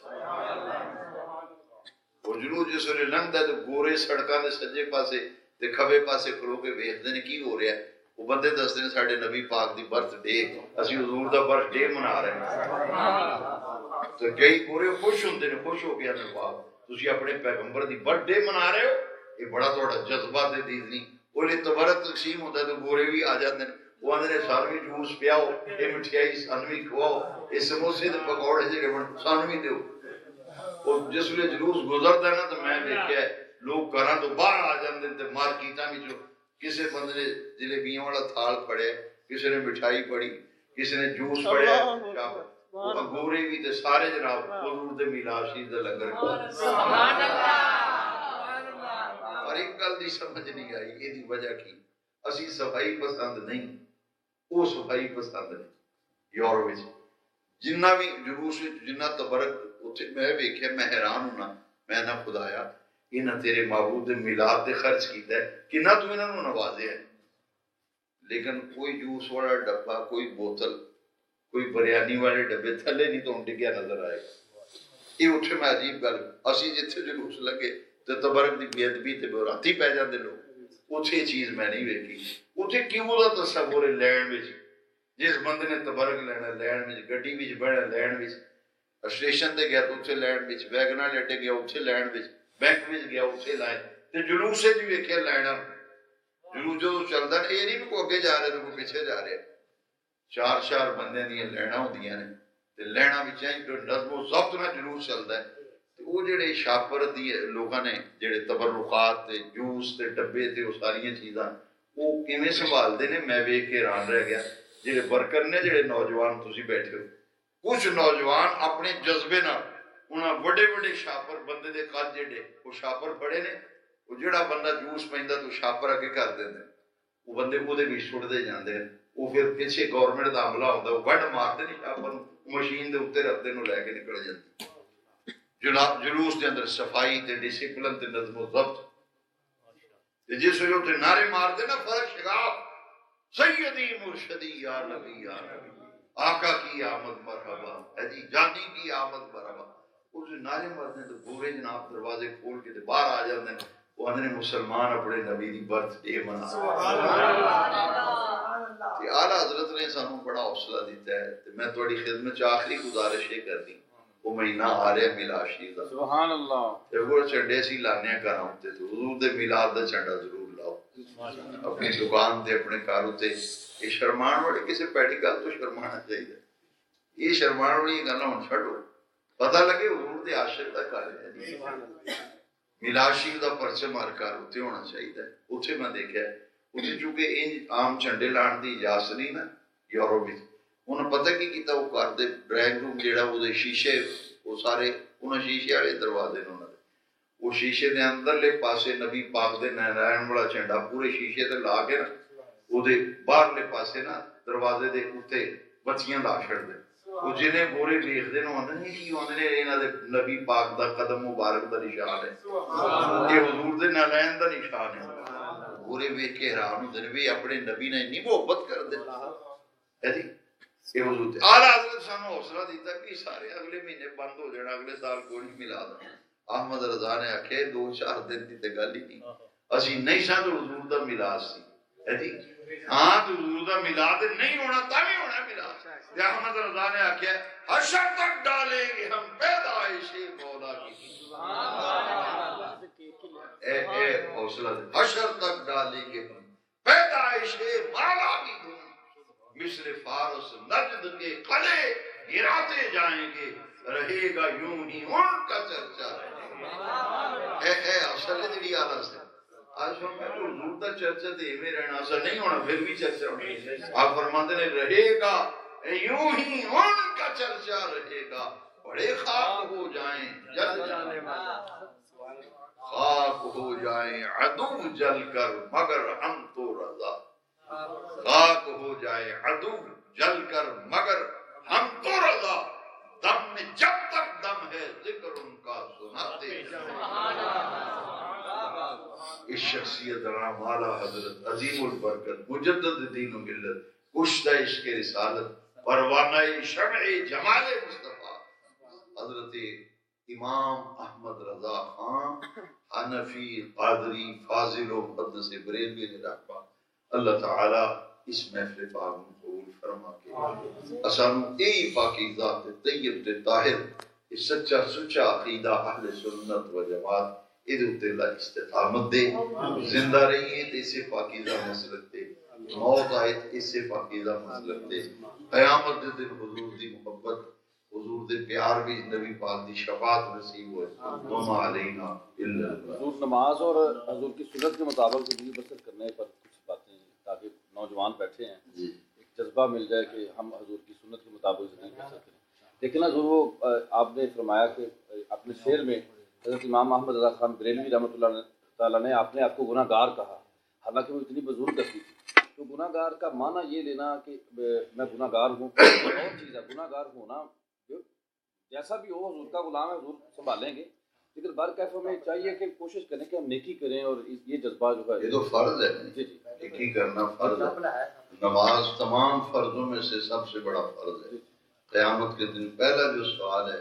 وہ جلوس جس ویلے لنگدا تے گورے سڑکاں دے سجے پاسے تے کھبے پاسے کھلو کے ویکھدے نے کی ہو رہا ہے. وہ بندے دسدے نے ساڈے نبی پاک دی برتھ ڈے اسی حضور دا برتھ ڈے منا رہے ہیں. تو کئی گورے خوش ہوندے نے خوش ہو گیا نے پاک تسی اپنے پیغمبر دی برتھ ڈے منا رہے ہو. یہ بڑا تھوڑا جذبہ تے دیدنی وہ تبرک تقسیم ہوتا ہے تو گورے بھی آ جاتے ہیں. وہ آدھے نے سانوی جوس پیاؤ یہ مٹھیائی سانوی کھواؤ یہ سموسے تے پکوڑے جڑے سانوی دیو. وہ جس ویلے جلوس گزردا نا تو میں دیکھیا لوگ گھراں تو باہر آ جاندے تے مارکیٹاں وچ کسے بندے نے جلیبیاں والا تھال پڑیا کسے نے مٹھائی پڑی کسے نے جوس پڑیا گورے بھی تے سارے جناب حضور دے میلاد شریف دا لنگر سبحان اللہ. اور ایک گل دی سمجھ نہیں آئی یہ دی وجہ کی اسی صفائی پسند نہیں وہ صفائی پسند نہیں. یورپ وچ جنہ بھی جلوس جنہ تبرک اتنے میں ویکھیا میں حیران ہونا میں نہ خدایا انہاں تیرے معبود دے میلاد تے خرچ کیتا ہے کہ نہ تو انہاں نوں نوازے ہے. لیکن کوئی جوس والا ڈبہ کوئی بوتل کوئی بریانی والے ڈبے تھلے نہیں تو ڈگیا نظر آئے گا. یہ اتنے میں عجیب گل اسی جتھے جلوس لگے تو تبرک دی بےادبی تے براتی پی جاندے لوگ، اتھے یہ چیز میں نہیں ویکھی۔ اتھے کیوں دا تصور ہے لین وچ، جس بندے نے تبرک لینا لین وچ، گڈی وچ بہنا لین وچ، اسٹیشن تے گیا تو اتھے لین وچ، ویگنا لیٹے گیا اتھے لین وچ، بینک وچ گیا اتھے لائن تے جلوس وچ ویکھیا لینا۔ جلوس جو چلدا ہے یہ نہیں کوئی اگے جا رہے تو کوئی پیچھے جا رہے، چار چار بندے دیاں لینا ہوندیاں نے تے لینا وچ جو نظم و ضبط نال جلوس چلدا ہے۔ وہ جڑے شاپر دی لوگاں نے جڑے تبرکات تے جوس تے ڈبے تے وہ ساریاں چیزاں وہ کیویں سنبھالدے نے، میں ویکھ کے حیران رہ گیا۔ جڑے ورکر نے جڑے نوجوان تسی بیٹھے ہو، کچھ نوجوان اپنے جذبے نال انہاں بڑے بڑے شاپر بندے دے قد جڑے وہ شاپر بڑے نے، وہ جڑا بندہ جوس پیندا تو شاپر اگے کر دیندے، وہ بندے وہ دے وچ سٹدے جاندے نے، وہ پھر پیچھے گورنمنٹ دا عملہ ہوندا وہ وڈ مارتے نے شاپر مشین دے اوتے رکھدے نو لے کے نکل جاندے۔ جلوس دے اندر صفائی تے ڈسپلن تے نظم و ضبط تے جس ویلے تے نعرے مار دے نا فرق شگاف سیدی مرشدی یا نبی یا نبی، آقا کی آمد مرحبا، ہے جی جانی کی آمد مرحبا، اس نعرے مارتے ہیں تو پورے جناب دروازے کھول کے باہر آ جاتے ہیں، وہ آدھے مسلمان اپنے نبی دی برتھ ڈے منا۔ اعلیٰ حضرت نے سانوں بڑا حوصلہ دیتا ہے۔ میں تھوڑی خدمت آخری گزارش یہ کر دی، وہ مہینہ آ رہا ہے میلاد شریف دا، سبحان اللہ، تے وہ چنڈے سی لانے کراں تے حضور دے میلاد دا چنڈا ضرور لاؤ اپنی دکان تے اپنے گھر تے۔ یہ شرمان والی کسی پیڑی گل تو شرمانا چاہیے، یہ شرمان والی گلاں ہن چھڈو، پتہ لگے حضور دے عاشق دا گھر ہے۔ میلاد شریف دا پرچم ہر گھر اتنے ہونا چاہیے۔ اتنے میں دیکھا اتنے چونکہ انج عام جھنڈے لان دی اجازت نہیں نا یورپ وچ، انہوں پتہ کی کیتا وہ گھر دے ڈرائنگ روم جیڑا وہ دے شیشے وہ سارے انہوں شیشے والے دروازے نے، انہوں نے وہ شیشے دے اندرلے پاسے نبی پاک دے نائران والا جھنڈا پورے شیشے تے لا کے نا وہ دے باہرلے پاسے نا دروازے دے اوتے بتیاں لا چھڑ دے۔ وہ جنہیں گورے ویکھدے نے آندے نے کی آندے نے انہاں دے نبی پاک دا قدم مبارک دا نشان ہے، یہ حضور دے نالین دا نشان ہے۔ گورے ویکھ کے حیران ہوندے نے بھی اپنے نبی نے اتنی محبت کر دے ہے جی۔ یہ حضور تے اعلیٰ حضرت سانوں حوصلہ دیتا کہ سارے اگلے مہینے بند ہو جانا، اگلے سال کوئی نہیں میلاد۔ احمد رضا نے آکھے 2-4 دن دی تے گل ہی نہیں، اسی نہیں سا تو حضور دا میلاد سی ہے جی۔ ہاں تو حضور دا میلاد نہیں ہونا تاوی ہونا میلاد۔ احمد رضا نے آکھیا حشر تک ڈالیں گے ہم پیدائش مولا کی، اے حوصلہ دے، حشر تک ڈالیں گے ہم پیدائش مولا کی دھوم، مثل فارس نجد کے قلعے گراتے جائیں گے، رہے گا یوں ہی ان کا چرچا رہے گا۔ اے اصل دی آواز ہے۔ آج ہم میں تو حضور دا چرچا دے میں رہنا ایسا نہیں ہونا، پھر بھی چرچا ہونا۔ آپ فرماتے ہیں رہے گا یوں ہی ان کا چرچا رہے گا، بڑے خاک ہو جائیں جل جانے خاک ہو جائیں عدو جل کر مگر ہم تو رضا، خاک ہو جائے عدو جل کر مگر ہم تو رضا، دم میں جب تک دم ہے ذکر ان کا سناتے اس شخصیت نام اعلیٰ حضرت عظیم البرکت مجدد دین و ملت کشتہ عشق رسالت پروانہ شمع جمال مصطفیٰ حضرت امام احمد رضا خان حنفی قادری فاضل و مقدس بریلوی نے رکھا۔ اللہ تعالی اس محفل پاک میں قبول فرما کے اسانو ای پاکیزہ طیب طاہر اس سچا سچا عقیدہ اہل سنت و جماعت ادھر اللہ استقامت دے، زندہ رہیے اسے پاکیزہ مسلک دے، موت آئے اسے پاکیزہ مسلک دے، قیامت دن حضور دی محبت حضور دے پیار بھی نبی پاک دی شفاعت نصیب ہوئے۔ وما علینا الا البلاغ۔ حضور نماز اور حضور کی سنت کے مطابق زندگی بسر کرنے پر کچھ باتیں تاکہ نوجوان بیٹھے ہیں ایک جذبہ مل جائے کہ ہم حضور کی سنت کے مطابق زندگی بسر کریں۔ لیکن حضور وہ آپ نے فرمایا کہ اپنے شعر میں حضرت امام احمد رضا خان بریلوی رحمۃ اللہ تعالیٰ نے آپ نے آپ کو گناہ گار کہا، حالانکہ وہ اتنی بزرگ کرتی تھی۔ تو گناہ گار کا معنی یہ لینا کہ میں گناہ گار ہوں اور چیز ہے، گناہ گار ہونا جیسا بھی ہو حضور کا غلام ہے، حضور سنبھالیں گے، لیکن بر کیف ہمیں چاہیے کہ کوشش کریں کہ ہم نیکی کریں اور یہ جذبہ جو ہے یہ تو فرض ہے، نیکی کرنا فرض ہے۔ نماز تمام فرضوں میں سے سب سے بڑا فرض ہے۔ قیامت کے دن پہلا جو سوال ہے